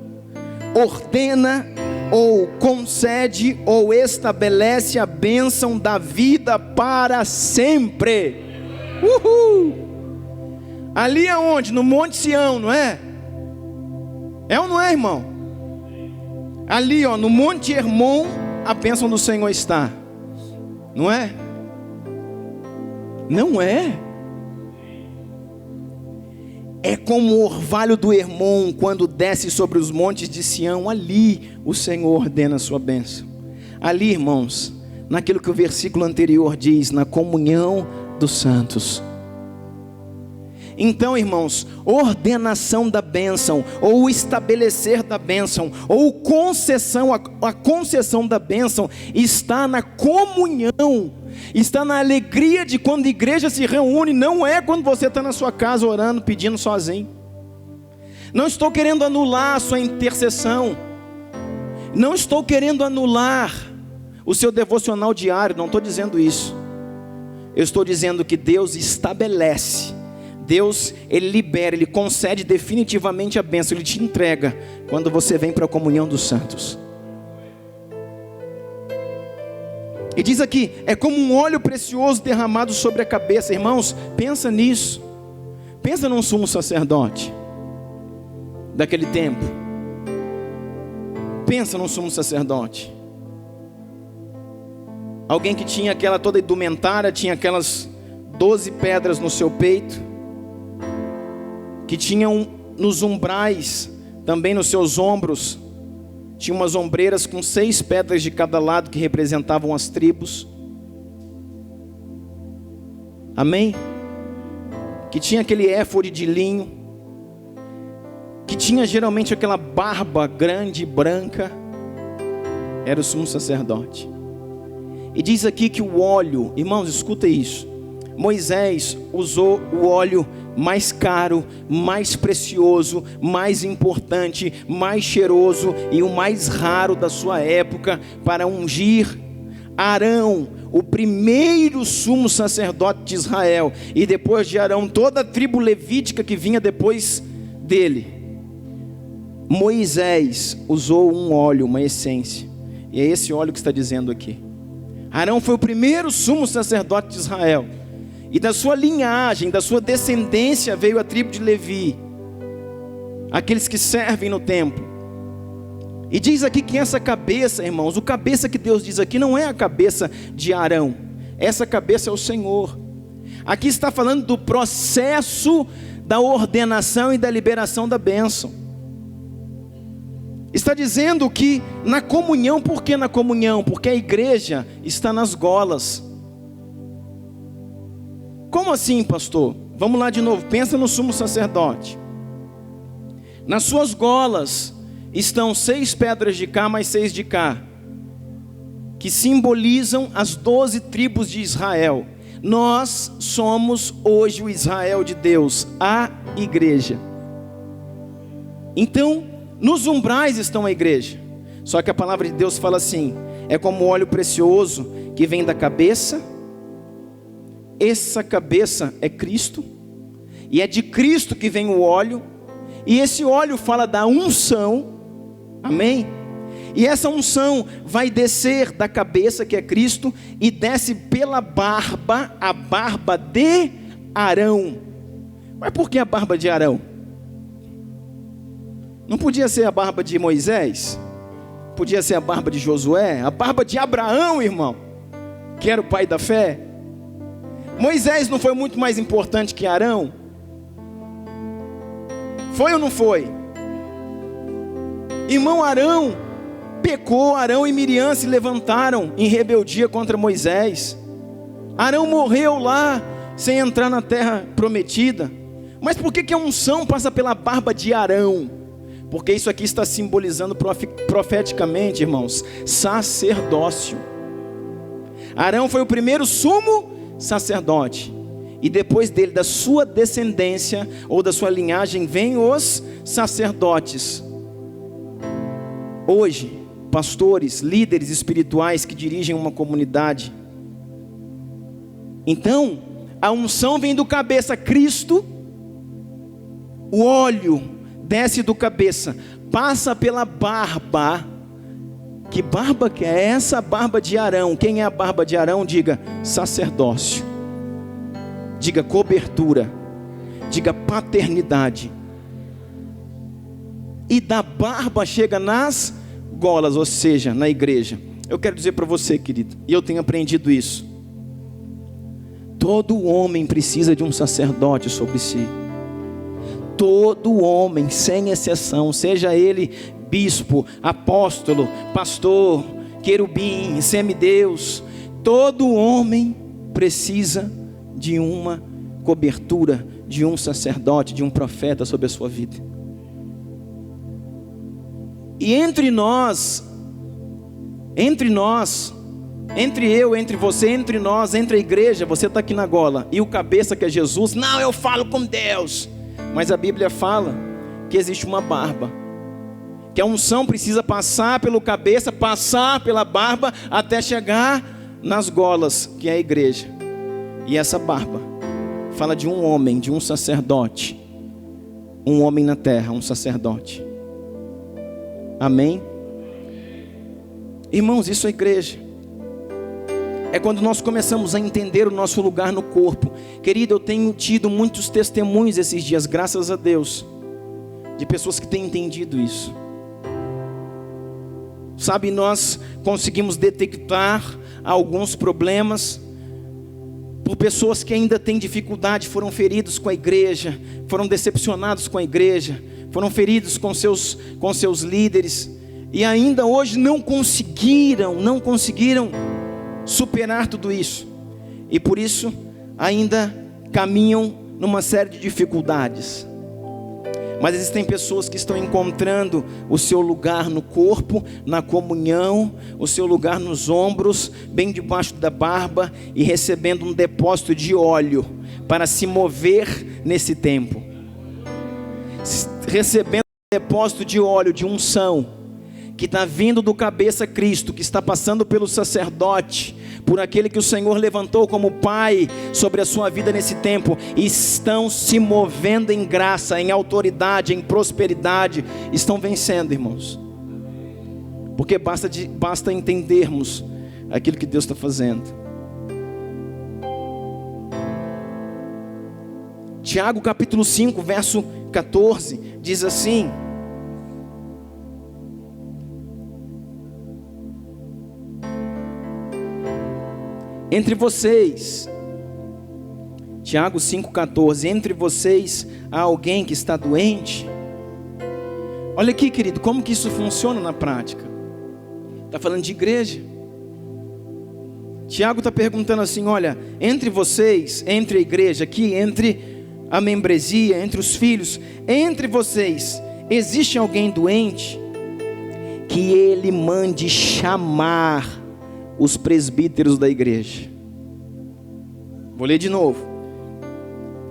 ordena ou concede ou estabelece a bênção da vida para sempre. Uhul! Ali aonde? No Monte Sião, não é? É ou não é, irmão? Ali, ó, no Monte Hermon, a bênção do Senhor está. Não é? Não é? É como o orvalho do Hermon quando desce sobre os montes de Sião. Ali o Senhor ordena a sua bênção. Ali, irmãos, naquilo que o versículo anterior diz, na comunhão dos santos. Então, irmãos, ordenação da bênção, ou estabelecer da bênção, ou concessão, a concessão da bênção está na comunhão, está na alegria de quando a igreja se reúne. Não é quando você está na sua casa orando, pedindo sozinho. Não estou querendo anular a sua intercessão, não estou querendo anular o seu devocional diário, não estou dizendo isso. Eu estou dizendo que Deus estabelece, Deus, Ele libera, Ele concede definitivamente a bênção, Ele te entrega quando você vem para a comunhão dos santos. E diz aqui, é como um óleo precioso derramado sobre a cabeça. Irmãos, pensa nisso. Pensa num sumo sacerdote daquele tempo. Pensa num sumo sacerdote. Alguém que tinha aquela toda indumentária, tinha aquelas 12 pedras no seu peito, que tinham nos umbrais, também nos seus ombros, tinha umas ombreiras com 6 pedras de cada lado que representavam as tribos. Amém? Que tinha aquele éfode de linho, que tinha geralmente aquela barba grande e branca. Era o sumo sacerdote. E diz aqui que o óleo, irmãos, escuta isso. Moisés usou o óleo mais caro, mais precioso, mais importante, mais cheiroso e o mais raro da sua época para ungir Arão, o primeiro sumo sacerdote de Israel, e depois de Arão toda a tribo levítica que vinha depois dele. Moisés usou um óleo, uma essência, e é esse óleo que está dizendo aqui. Arão foi o primeiro sumo sacerdote de Israel, e da sua linhagem, da sua descendência veio a tribo de Levi, aqueles que servem no templo. E diz aqui que essa cabeça, irmãos, o cabeça que Deus diz aqui não é a cabeça de Arão, essa cabeça é o Senhor. Aqui está falando do processo da ordenação e da liberação da bênção. Está dizendo que na comunhão, por que na comunhão? Porque a igreja está nas golas. Como assim, pastor? Vamos lá de novo, pensa no sumo sacerdote. Nas suas golas estão 6 pedras de cá mais 6 de cá, que simbolizam as 12 tribos de Israel. Nós somos hoje o Israel de Deus, a igreja. Então, nos umbrais estão a igreja. Só que a palavra de Deus fala assim: é como óleo precioso que vem da cabeça. Essa cabeça é Cristo, e é de Cristo que vem o óleo, e esse óleo fala da unção, amém? E essa unção vai descer da cabeça, que é Cristo, e desce pela barba, a barba de Arão. Mas por que a barba de Arão? Não podia ser a barba de Moisés? Podia ser a barba de Josué? A barba de Abraão, irmão, que era o pai da fé? Moisés não foi muito mais importante que Arão? Foi ou não foi? Irmão, Arão pecou, Arão e Miriam se levantaram em rebeldia contra Moisés. Arão morreu lá, sem entrar na terra prometida. Mas por que a unção passa pela barba de Arão? Porque isso aqui está simbolizando profeticamente, irmãos, sacerdócio. Arão foi o primeiro sumo sacerdote. E depois dele, da sua descendência ou da sua linhagem, vêm os sacerdotes. Hoje, pastores, líderes espirituais que dirigem uma comunidade. Então, a unção vem do cabeça, Cristo. O óleo desce do cabeça, passa pela barba. Que barba que é essa? Barba de Arão. Quem é a barba de Arão? Diga sacerdócio. Diga cobertura. Diga paternidade. E da barba chega nas golas, ou seja, na igreja. Eu quero dizer para você, querido, e eu tenho aprendido isso. Todo homem precisa de um sacerdote sobre si. Todo homem, sem exceção, seja ele bispo, apóstolo, pastor, querubim, semideus, todo homem precisa de uma cobertura, de um sacerdote, de um profeta sobre a sua vida. E entre eu, entre você, entre nós, entre a igreja, você está aqui na gola, e o cabeça que é Jesus, não, eu falo com Deus. Mas a Bíblia fala que existe uma barba, que a unção precisa passar pelo cabeça, passar pela barba, até chegar nas golas, que é a igreja. E essa barba fala de um homem, de um sacerdote, um homem na terra, um sacerdote. Amém? Irmãos, isso é igreja. É quando nós começamos a entender o nosso lugar no corpo. Querido, eu tenho tido muitos testemunhos esses dias, graças a Deus, de pessoas que têm entendido isso. Sabe, nós conseguimos detectar alguns problemas por pessoas que ainda têm dificuldade, foram feridos com a igreja, foram decepcionados com a igreja, foram feridos com seus líderes, e ainda hoje não conseguiram superar tudo isso, e por isso ainda caminham numa série de dificuldades. Mas existem pessoas que estão encontrando o seu lugar no corpo, na comunhão, o seu lugar nos ombros, bem debaixo da barba, e recebendo um depósito de óleo para se mover nesse tempo. Recebendo um depósito de óleo, de unção, que está vindo do cabeça Cristo, que está passando pelo sacerdote, por aquele que o Senhor levantou como Pai sobre a sua vida nesse tempo, e estão se movendo em graça, em autoridade, em prosperidade, estão vencendo, irmãos, porque basta entendermos aquilo que Deus está fazendo. Tiago capítulo 5, verso 14, diz assim: entre vocês, Tiago 5,14, entre vocês há alguém que está doente? Olha aqui, querido, como que isso funciona na prática? Está falando de igreja. Tiago está perguntando assim, olha, entre vocês, entre a igreja aqui, entre a membresia, entre os filhos, entre vocês, existe alguém doente? Que ele mande chamar os presbíteros da igreja. Vou ler de novo.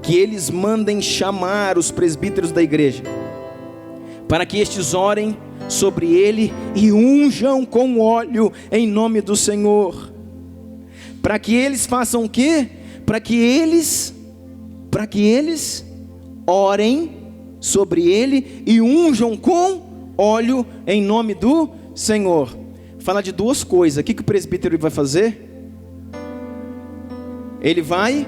Que eles mandem chamar os presbíteros da igreja, para que estes orem sobre ele e unjam com óleo em nome do Senhor. Para que eles façam o quê? Para que eles orem sobre ele e unjam com óleo em nome do Senhor. Fala de duas coisas. O que o presbítero vai fazer? Ele vai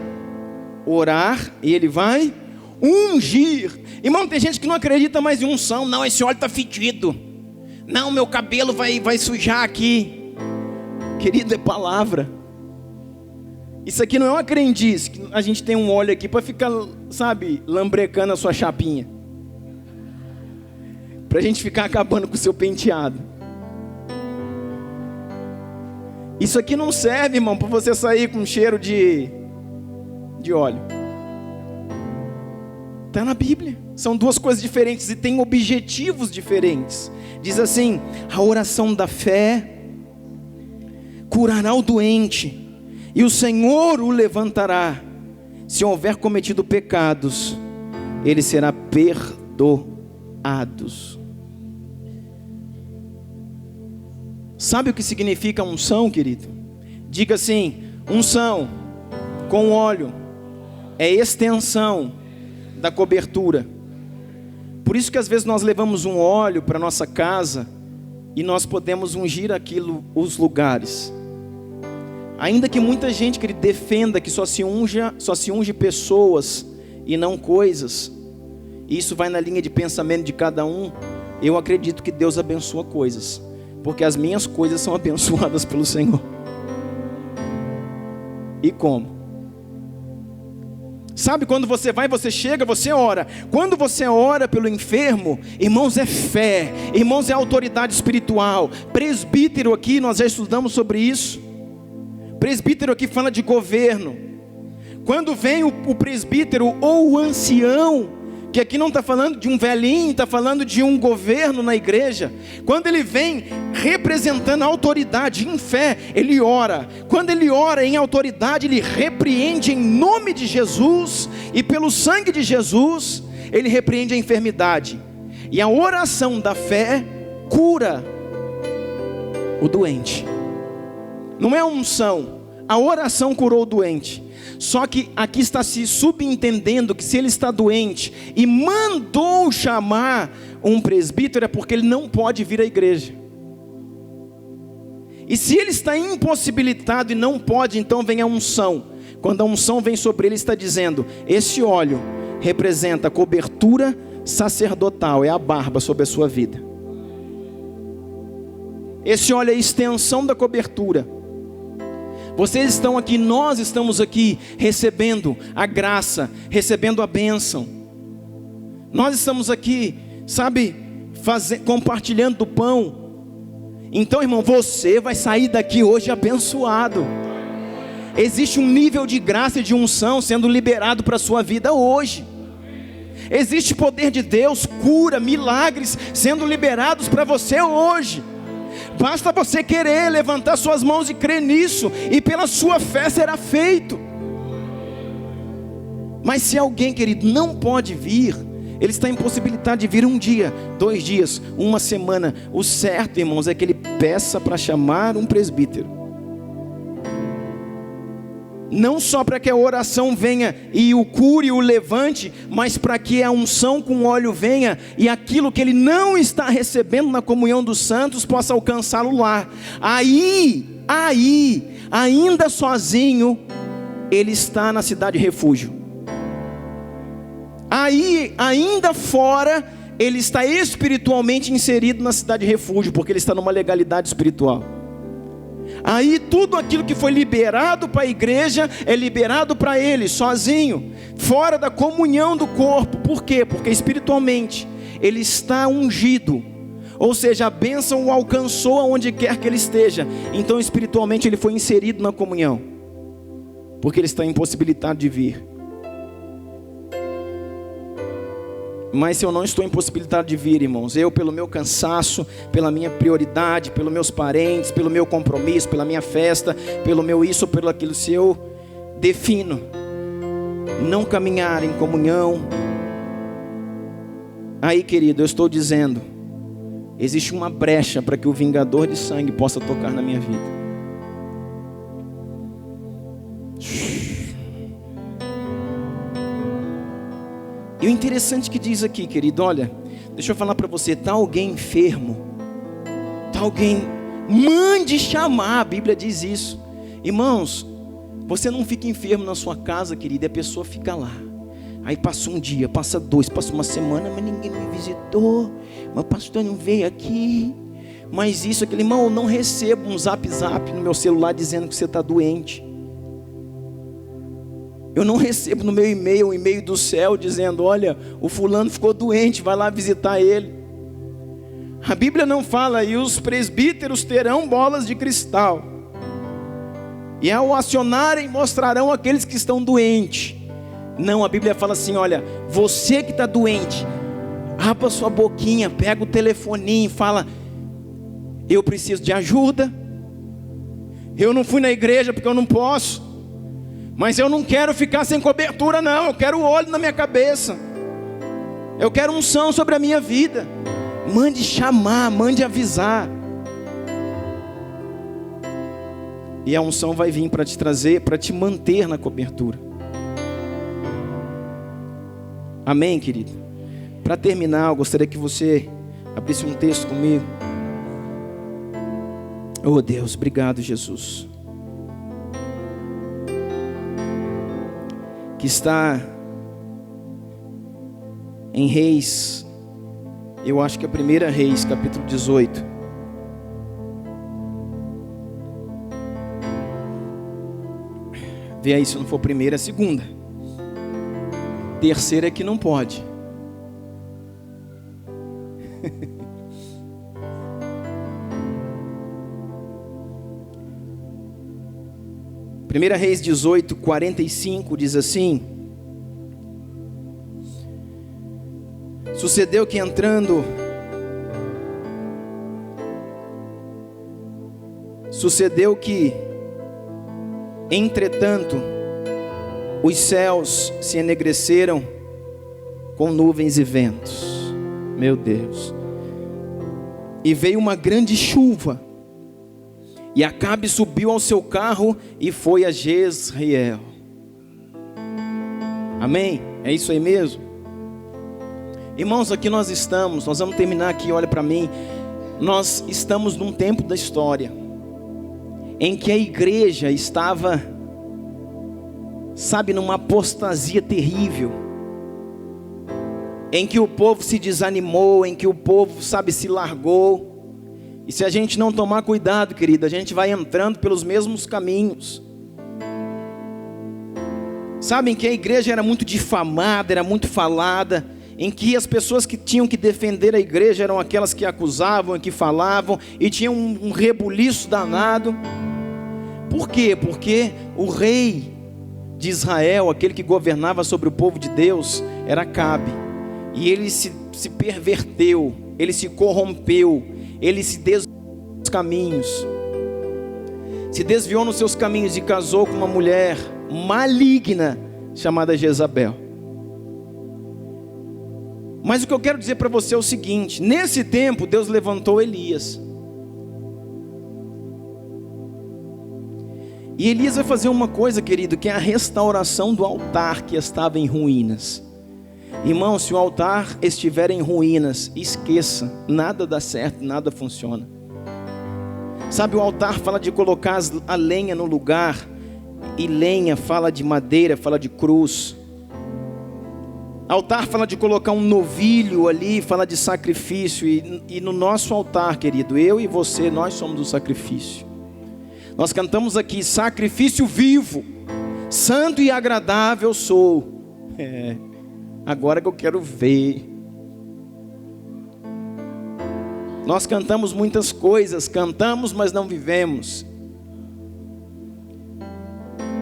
orar e ele vai ungir. Irmão, tem gente que não acredita mais em unção. Não, esse óleo está fedido. Não, meu cabelo vai sujar aqui. Querido, é palavra. Isso aqui não é uma crendice, que a gente tem um óleo aqui para ficar, sabe, lambrecando a sua chapinha, para a gente ficar acabando com o seu penteado. Isso aqui não serve, irmão, para você sair com cheiro de óleo. Está na Bíblia. São duas coisas diferentes e têm objetivos diferentes. Diz assim: a oração da fé curará o doente, e o Senhor o levantará. Se houver cometido pecados, ele será perdoado. Sabe o que significa unção, querido? Diga assim: unção com óleo é extensão da cobertura. Por isso que às vezes nós levamos um óleo para nossa casa e nós podemos ungir os lugares. Ainda que muita gente que defenda que só se unge pessoas e não coisas, e isso vai na linha de pensamento de cada um, eu acredito que Deus abençoa coisas, porque as minhas coisas são abençoadas pelo Senhor. E como? Sabe, quando você vai, você chega, você ora. Quando você ora pelo enfermo, irmãos, é fé, irmãos, é autoridade espiritual. Presbítero aqui, nós já estudamos sobre isso. Presbítero aqui fala de governo. Quando vem o presbítero ou o ancião, que aqui não está falando de um velhinho, está falando de um governo na igreja. Quando ele vem representando a autoridade em fé, ele ora. Quando ele ora em autoridade, ele repreende em nome de Jesus, e pelo sangue de Jesus, ele repreende a enfermidade. E a oração da fé cura o doente. Não é unção, a oração curou o doente. Só que aqui está se subentendendo que se ele está doente e mandou chamar um presbítero, é porque ele não pode vir à igreja. E se ele está impossibilitado e não pode, então vem a unção. Quando a unção vem sobre ele, está dizendo: esse óleo representa a cobertura sacerdotal, é a barba sobre a sua vida. Esse óleo é a extensão da cobertura. Vocês estão aqui, nós estamos aqui recebendo a graça, recebendo a bênção. Nós estamos aqui, sabe, compartilhando do pão. Então, irmão, você vai sair daqui hoje abençoado. Existe um nível de graça e de unção sendo liberado para a sua vida hoje. Existe poder de Deus, cura, milagres sendo liberados para você hoje. Basta você querer levantar suas mãos e crer nisso, e pela sua fé será feito. Mas se alguém, querido, não pode vir, ele está impossibilitado de vir um dia, 2 dias, uma semana. O certo, irmãos, é que ele peça para chamar um presbítero. Não só para que a oração venha e o cure e o levante, mas para que a unção com óleo venha e aquilo que ele não está recebendo na comunhão dos santos possa alcançá-lo lá. Aí, ainda sozinho, ele está na cidade refúgio. Aí, ainda fora, ele está espiritualmente inserido na cidade refúgio, porque ele está numa legalidade espiritual. Aí tudo aquilo que foi liberado para a igreja é liberado para ele, sozinho, fora da comunhão do corpo. Por quê? Porque espiritualmente ele está ungido, ou seja, a bênção o alcançou aonde quer que ele esteja. Então espiritualmente ele foi inserido na comunhão, porque ele está impossibilitado de vir. Mas se eu não estou impossibilitado de vir, irmãos, eu pelo meu cansaço, pela minha prioridade, pelos meus parentes, pelo meu compromisso, pela minha festa, pelo meu isso ou pelo aquilo, se eu defino não caminhar em comunhão, aí, querido, eu estou dizendo, existe uma brecha para que o vingador de sangue possa tocar na minha vida. E o interessante que diz aqui, querido, olha, deixa eu falar para você, está alguém enfermo, está alguém, mande chamar, a Bíblia diz isso. Irmãos, você não fica enfermo na sua casa, querido, e a pessoa fica lá. Aí passa um dia, passa 2, passa uma semana, mas ninguém me visitou, mas o pastor não veio aqui, mas isso, aquele, irmão, eu não recebo um zap no meu celular dizendo que você está doente. Eu não recebo no meu e-mail, um e-mail do céu dizendo, olha, o fulano ficou doente, vai lá visitar ele. A Bíblia não fala, e os presbíteros terão bolas de cristal. E ao acionarem, mostrarão aqueles que estão doentes. Não, a Bíblia fala assim, olha, você que está doente, abra sua boquinha, pega o telefoninho e fala, eu preciso de ajuda. Eu não fui na igreja porque eu não posso, mas eu não quero ficar sem cobertura não, eu quero óleo na minha cabeça, eu quero unção sobre a minha vida. Mande chamar, mande avisar. E a unção vai vir para te trazer, para te manter na cobertura. Amém, querido? Para terminar, eu gostaria que você abrisse um texto comigo. Oh Deus, obrigado Jesus. Que está em Reis, eu acho que é a 1 Reis, capítulo 18. Vê aí, se não for primeira, é segunda. Terceira é que não pode. Primeira Reis 18, 45 diz assim: sucedeu que entretanto, os céus se enegreceram com nuvens e ventos. Meu Deus. E veio uma grande chuva. E Acabe subiu ao seu carro e foi a Jezreel. Amém? É isso aí mesmo? Irmãos, aqui nós vamos terminar aqui, olha para mim. Nós estamos num tempo da história em que a igreja estava, sabe, numa apostasia terrível, em que o povo se desanimou, em que o povo, sabe, se largou. E se a gente não tomar cuidado, querido, a gente vai entrando pelos mesmos caminhos. Sabem que a igreja era muito difamada, era muito falada, em que as pessoas que tinham que defender a igreja eram aquelas que acusavam, que falavam, e tinham um rebuliço danado. Por quê? Porque o rei de Israel, aquele que governava sobre o povo de Deus, era Acabe. E ele se perverteu, ele se corrompeu, ele se desviou nos caminhos, se desviou nos seus caminhos e casou com uma mulher maligna chamada Jezabel. Mas o que eu quero dizer para você é o seguinte: nesse tempo Deus levantou Elias. E Elias vai fazer uma coisa, querido, que é a restauração do altar que estava em ruínas. Irmão, se o altar estiver em ruínas, esqueça, nada dá certo, nada funciona. Sabe, o altar fala de colocar a lenha no lugar, e lenha fala de madeira, fala de cruz. Altar fala de colocar um novilho ali, fala de sacrifício, e no nosso altar, querido, eu e você, nós somos o sacrifício. Nós cantamos aqui, sacrifício vivo, santo e agradável sou. Agora que eu quero ver. Nós cantamos muitas coisas, cantamos, mas não vivemos.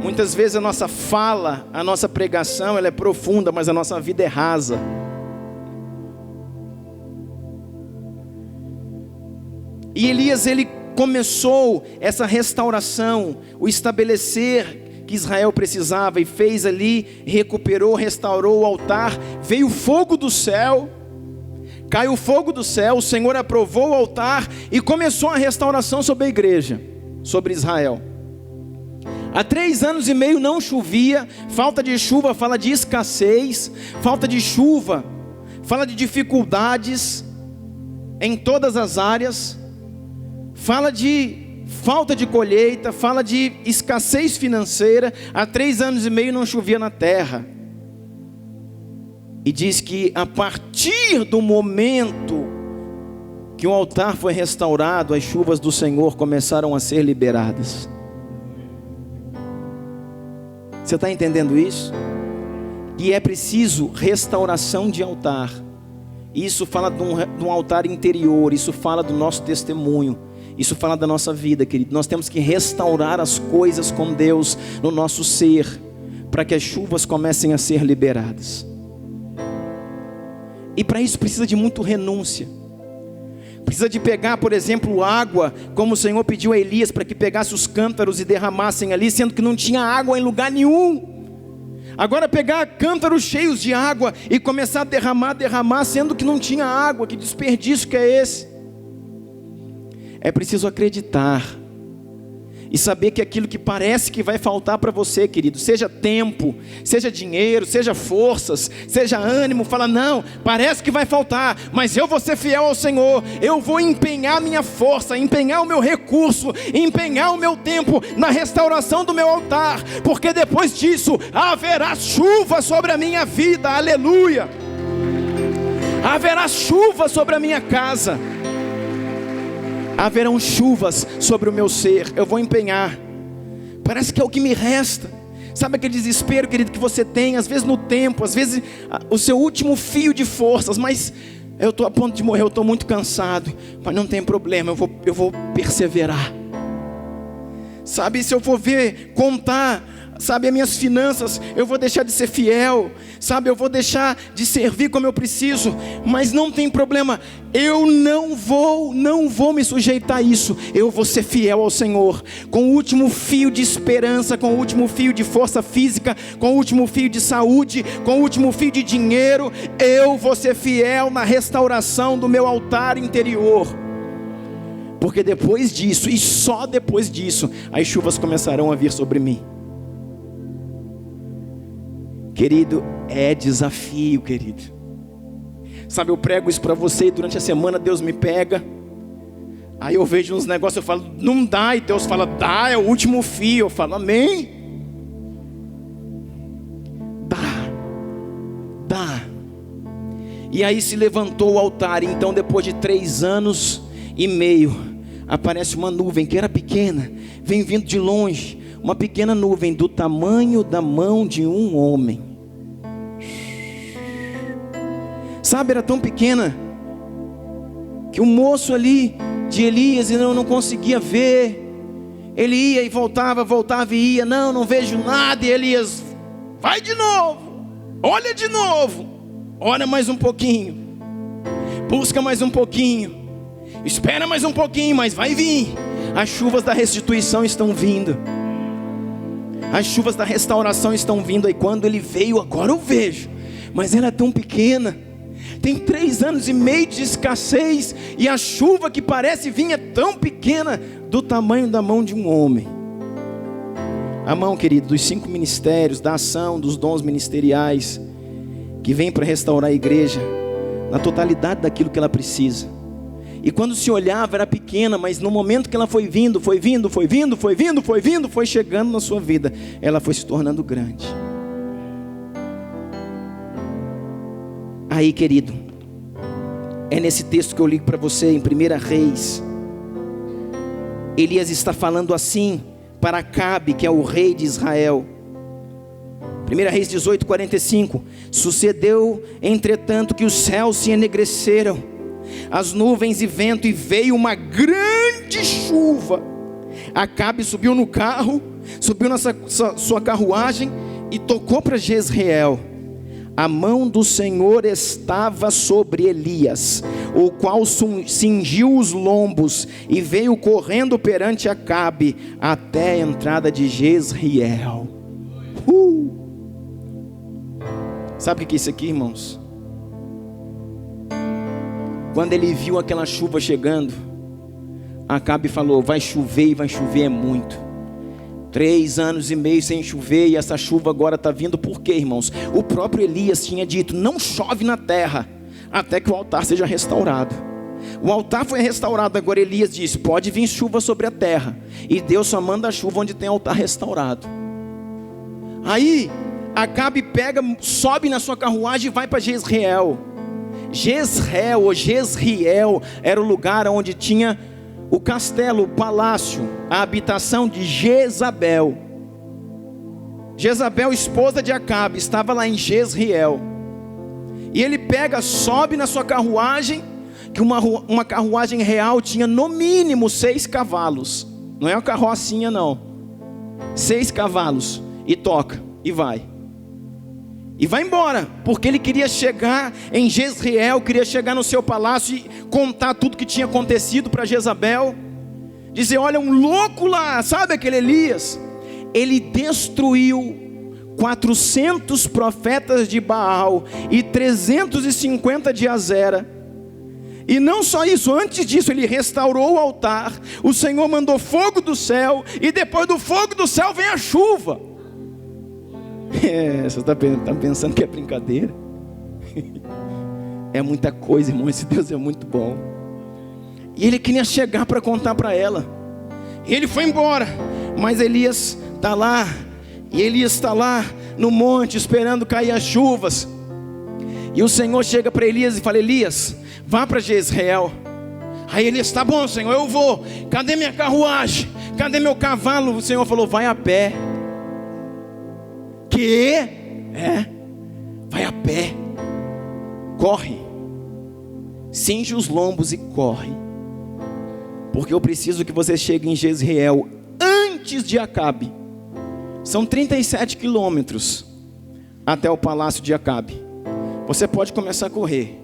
Muitas vezes a nossa fala, a nossa pregação, ela é profunda, mas a nossa vida é rasa. E Elias, ele começou essa restauração, o estabelecer que Israel precisava, e fez ali, recuperou, restaurou o altar. Veio fogo do céu, caiu fogo do céu, o Senhor aprovou o altar e começou a restauração sobre a igreja, sobre Israel. Há 3 anos e meio não chovia. Falta de chuva fala de escassez, falta de chuva fala de dificuldades em todas as áreas, fala de falta de colheita, fala de escassez financeira. Há 3 anos e meio não chovia na terra. E diz que a partir do momento que o altar foi restaurado, as chuvas do Senhor começaram a ser liberadas. Você está entendendo isso? E é preciso restauração de altar. Isso fala de um altar interior, isso fala do nosso testemunho. Isso fala da nossa vida, querido. Nós temos que restaurar as coisas com Deus no nosso ser, para que as chuvas comecem a ser liberadas. E para isso precisa de muito renúncia. Precisa de pegar, por exemplo, água, como o Senhor pediu a Elias, para que pegasse os cântaros e derramassem ali, sendo que não tinha água em lugar nenhum. Agora pegar cântaros cheios de água e começar a derramar, sendo que não tinha água. Que desperdício que é esse? É preciso acreditar e saber que aquilo que parece que vai faltar para você, querido, seja tempo, seja dinheiro, seja forças, seja ânimo, fala, não, parece que vai faltar, mas eu vou ser fiel ao Senhor, eu vou empenhar minha força, empenhar o meu recurso, empenhar o meu tempo na restauração do meu altar, porque depois disso haverá chuva sobre a minha vida, aleluia, haverá chuva sobre a minha casa, haverão chuvas sobre o meu ser, eu vou empenhar. Parece que é o que me resta. Sabe aquele desespero, querido, que você tem, às vezes no tempo, às vezes o seu último fio de forças, mas eu estou a ponto de morrer, eu estou muito cansado, mas não tem problema, eu vou perseverar. Sabe, se eu for contar, sabe, as minhas finanças, eu vou deixar de ser fiel, sabe, eu vou deixar de servir como eu preciso, mas não tem problema, eu não vou me sujeitar a isso, eu vou ser fiel ao Senhor, com o último fio de esperança, com o último fio de força física, com o último fio de saúde, com o último fio de dinheiro, eu vou ser fiel na restauração do meu altar interior, porque depois disso, e só depois disso, as chuvas começarão a vir sobre mim. Querido, é desafio, querido. Sabe, eu prego isso para você e durante a semana Deus me pega. Aí eu vejo uns negócios, eu falo, não dá. E Deus fala, dá, é o último fio. Eu falo, amém. Dá. E aí se levantou o altar. Então depois de 3 anos e meio, aparece uma nuvem que era pequena, vem vindo de longe. Uma pequena nuvem do tamanho da mão de um homem. Sabe, era tão pequena que o moço ali de Elias não conseguia ver. Ele ia e voltava e ia. Não vejo nada. E Elias, vai de novo, olha de novo, ora mais um pouquinho, busca mais um pouquinho, espera mais um pouquinho, mas vai vir. As chuvas da restituição estão vindo. As chuvas da restauração estão vindo. E quando ele veio, agora eu vejo, mas ela é tão pequena. Tem 3 anos e meio de escassez, e a chuva que parece vir é tão pequena, do tamanho da mão de um homem. A mão, querido, dos 5 ministérios, da ação, dos dons ministeriais, que vem para restaurar a igreja, na totalidade daquilo que ela precisa. E quando se olhava era pequena, mas no momento que ela foi chegando na sua vida, ela foi se tornando grande. Aí, querido, é nesse texto que eu li para você, em 1 Reis. Elias está falando assim para Acabe, que é o rei de Israel. 1 Reis 18:45. Sucedeu, entretanto, que os céus se enegreceram, as nuvens e vento, e veio uma grande chuva. Acabe subiu no carro, subiu na sua carruagem e tocou para Jezreel. A mão do Senhor estava sobre Elias, o qual cingiu os lombos e veio correndo perante Acabe até a entrada de Jezreel. Sabe o que é isso aqui, irmãos? Quando ele viu aquela chuva chegando, Acabe falou, vai chover, e vai chover é muito. 3 anos e meio sem chover, e essa chuva agora está vindo. Por quê, irmãos? O próprio Elias tinha dito, não chove na terra até que o altar seja restaurado. O altar foi restaurado, agora Elias disse, pode vir chuva sobre a terra, e Deus só manda a chuva onde tem altar restaurado. Aí Acabe sobe na sua carruagem e vai para Jezreel. Jezreel era o lugar onde tinha o castelo, o palácio, a habitação de Jezabel. Jezabel, esposa de Acabe, estava lá em Jezreel. E ele sobe na sua carruagem que uma carruagem real tinha no mínimo 6 cavalos. Não é uma carrocinha não. 6 cavalos. E toca, e vai. E vai embora, porque ele queria chegar em Jezreel, queria chegar no seu palácio e contar tudo que tinha acontecido para Jezabel. Dizer, olha, um louco lá, sabe aquele Elias? Ele destruiu 400 profetas de Baal e 350 de Azera. E não só isso, antes disso ele restaurou o altar. O Senhor mandou fogo do céu, e depois do fogo do céu vem a chuva. Você está pensando que é brincadeira? É muita coisa, irmão. Esse Deus é muito bom. E ele queria chegar para contar para ela. E ele foi embora. Mas Elias está lá. E Elias está lá no monte esperando cair as chuvas. E o Senhor chega para Elias e fala, Elias, vá para Jezreel. Aí Elias, está bom, Senhor, eu vou. Cadê minha carruagem? Cadê meu cavalo? O Senhor falou, vai a pé. Vai a pé. Corre. Cinge os lombos e corre. Porque eu preciso que você chegue em Jezreel antes de Acabe. São 37 quilômetros até o palácio de Acabe. Você pode começar a correr.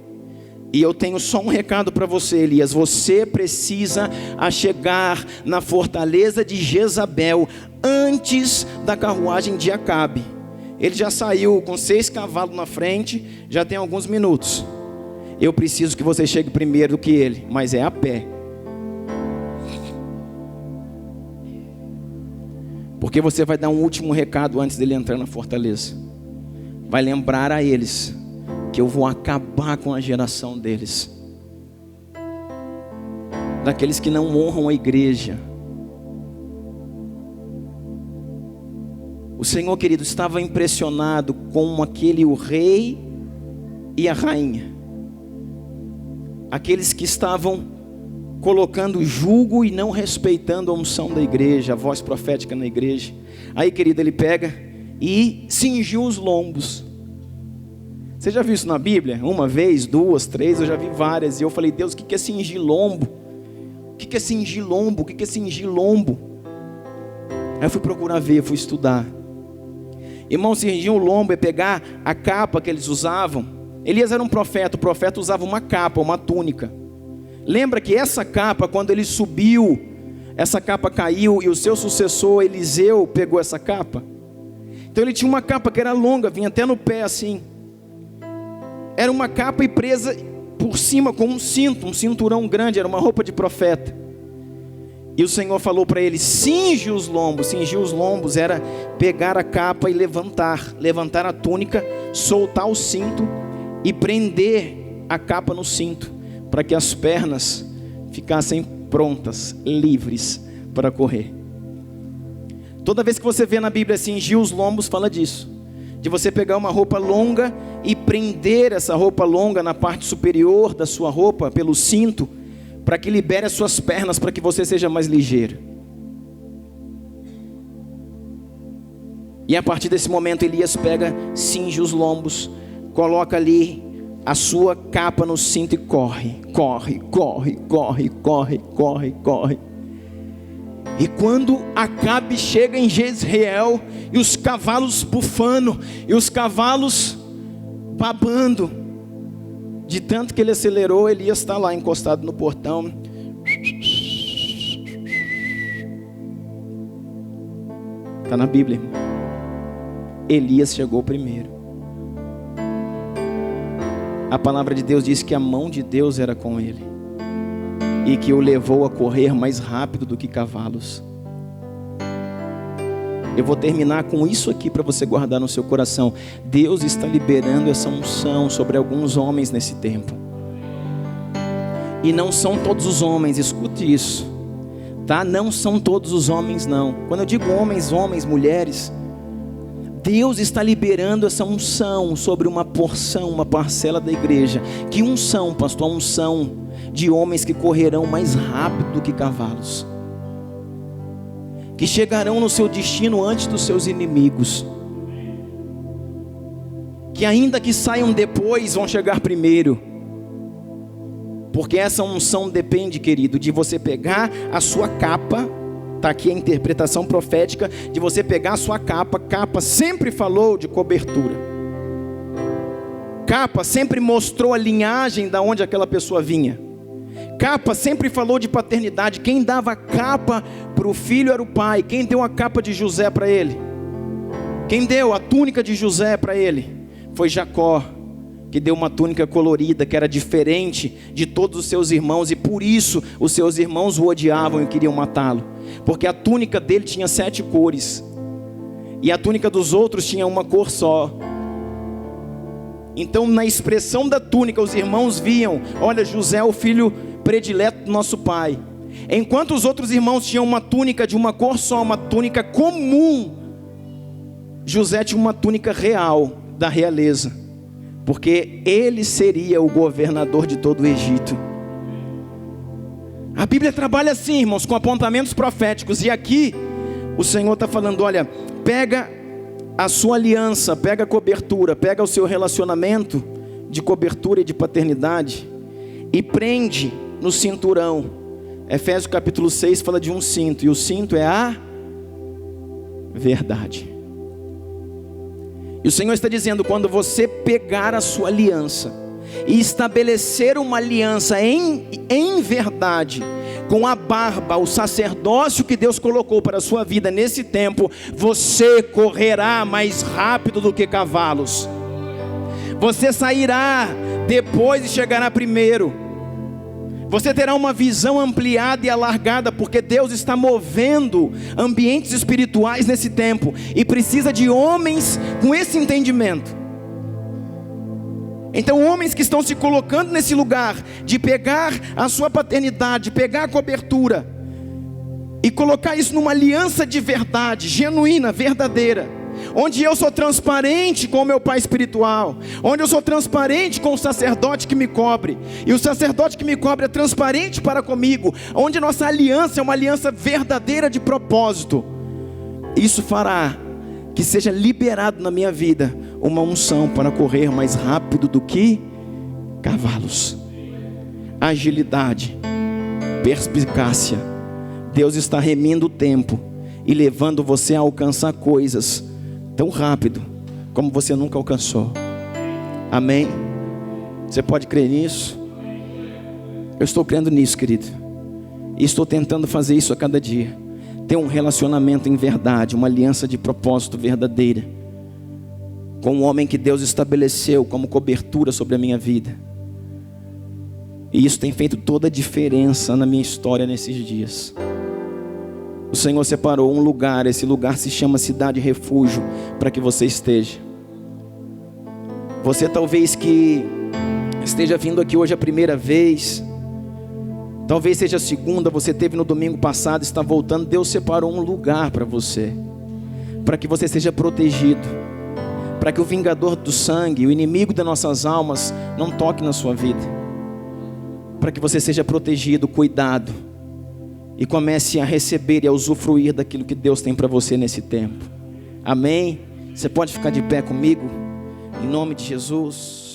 E eu tenho só um recado para você, Elias. Você precisa chegar na fortaleza de Jezabel antes da carruagem de Acabe. Ele já saiu com 6 cavalos na frente, já tem alguns minutos. Eu preciso que você chegue primeiro do que ele, mas é a pé. Porque você vai dar um último recado antes dele entrar na fortaleza. Vai lembrar a eles que eu vou acabar com a geração deles, daqueles que não honram a igreja. O Senhor, querido, estava impressionado com o rei e a rainha, aqueles que estavam colocando jugo e não respeitando a unção da igreja, a voz profética na igreja. Aí, querido, ele pega e cingiu os lombos. Você já viu isso na Bíblia? 1 vez, 2, 3, eu já vi várias. E eu falei, Deus, o que é cingir lombo? O que é cingir lombo? O que é cingir lombo? Aí eu fui procurar ver, fui estudar. Irmão, cingir o lombo é pegar a capa que eles usavam. Elias era um profeta, o profeta usava uma capa, uma túnica. Lembra que essa capa, quando ele subiu, essa capa caiu e o seu sucessor Eliseu pegou essa capa? Então ele tinha uma capa que era longa, vinha até no pé assim. Era uma capa e presa por cima com um cinto, um cinturão grande, era uma roupa de profeta. E o Senhor falou para ele, cinge os lombos. Cingir os lombos era pegar a capa e levantar a túnica, soltar o cinto e prender a capa no cinto, para que as pernas ficassem prontas, livres para correr. Toda vez que você vê na Bíblia cingir os lombos, fala disso. De você pegar uma roupa longa e prender essa roupa longa na parte superior da sua roupa, pelo cinto, para que libere as suas pernas, para que você seja mais ligeiro. E a partir desse momento Elias pega, cinge os lombos, coloca ali a sua capa no cinto e corre. E quando Acabe chega em Jezreel, e os cavalos bufando, e os cavalos babando, de tanto que ele acelerou, Elias está lá encostado no portão. Está na Bíblia, irmão. Elias chegou primeiro. A palavra de Deus diz que a mão de Deus era com ele, e que o levou a correr mais rápido do que cavalos. Eu vou terminar com isso aqui para você guardar no seu coração. Deus está liberando essa unção sobre alguns homens nesse tempo. E não são todos os homens, escute isso, tá? Não são todos os homens, não. Quando eu digo homens, mulheres, Deus está liberando essa unção sobre uma porção, uma parcela da igreja. Que unção, pastor? A unção de homens que correrão mais rápido do que cavalos, que chegarão no seu destino antes dos seus inimigos, que ainda que saiam depois, vão chegar primeiro, Porque essa unção depende, querido, de você pegar a sua capa. Está aqui a interpretação profética de você pegar a sua capa. Capa sempre falou de cobertura. Capa sempre mostrou a linhagem da onde aquela pessoa vinha. Capa sempre falou de paternidade. Quem dava a capa para o filho era o pai. Quem deu a capa de José para ele? Quem deu a túnica de José para ele? Foi Jacó, que deu uma túnica colorida, que era diferente de todos os seus irmãos. E por isso os seus irmãos o odiavam e queriam matá-lo. Porque a túnica dele tinha 7 cores. E a túnica dos outros tinha uma cor só. Então, na expressão da túnica, os irmãos viam: olha, José é o filho predileto do nosso pai. Enquanto os outros irmãos tinham uma túnica de uma cor só, uma túnica comum, José tinha uma túnica real, da realeza. Porque ele seria o governador de todo o Egito. A Bíblia trabalha assim, irmãos, com apontamentos proféticos. E aqui, o Senhor está falando: olha, pega a sua aliança, pega a cobertura, pega o seu relacionamento de cobertura e de paternidade e prende no cinturão. Efésios capítulo 6 fala de um cinto, e o cinto é a verdade. E o Senhor está dizendo: quando você pegar a sua aliança e estabelecer uma aliança em verdade, com a barba, o sacerdócio que Deus colocou para a sua vida nesse tempo, você correrá mais rápido do que cavalos. Você sairá depois e chegará primeiro. Você terá uma visão ampliada e alargada, porque Deus está movendo ambientes espirituais nesse tempo e precisa de homens com esse entendimento. Então, homens que estão se colocando nesse lugar de pegar a sua paternidade, pegar a cobertura e colocar isso numa aliança de verdade, genuína, verdadeira, onde eu sou transparente com o meu pai espiritual, onde eu sou transparente com o sacerdote que me cobre, e o sacerdote que me cobre é transparente para comigo, onde a nossa aliança é uma aliança verdadeira de propósito. Isso fará que seja liberado na minha vida uma unção para correr mais rápido do que cavalos. Agilidade, perspicácia. Deus está remindo o tempo e levando você a alcançar coisas tão rápido como você nunca alcançou. Amém? Você pode crer nisso? Eu estou crendo nisso, querido, e estou tentando fazer isso a cada dia. Ter um relacionamento em verdade, uma aliança de propósito verdadeira, com o homem que Deus estabeleceu como cobertura sobre a minha vida. E isso tem feito toda a diferença na minha história nesses dias. O Senhor separou um lugar, esse lugar se chama Cidade Refúgio, para que você esteja. Você talvez que esteja vindo aqui hoje a primeira vez, talvez seja a segunda, você teve no domingo passado, está voltando. Deus separou um lugar para você, para que você seja protegido, para que o vingador do sangue, o inimigo das nossas almas, não toque na sua vida, para que você seja protegido, cuidado, e comece a receber e a usufruir daquilo que Deus tem para você nesse tempo. Amém? Você pode ficar de pé comigo? Em nome de Jesus.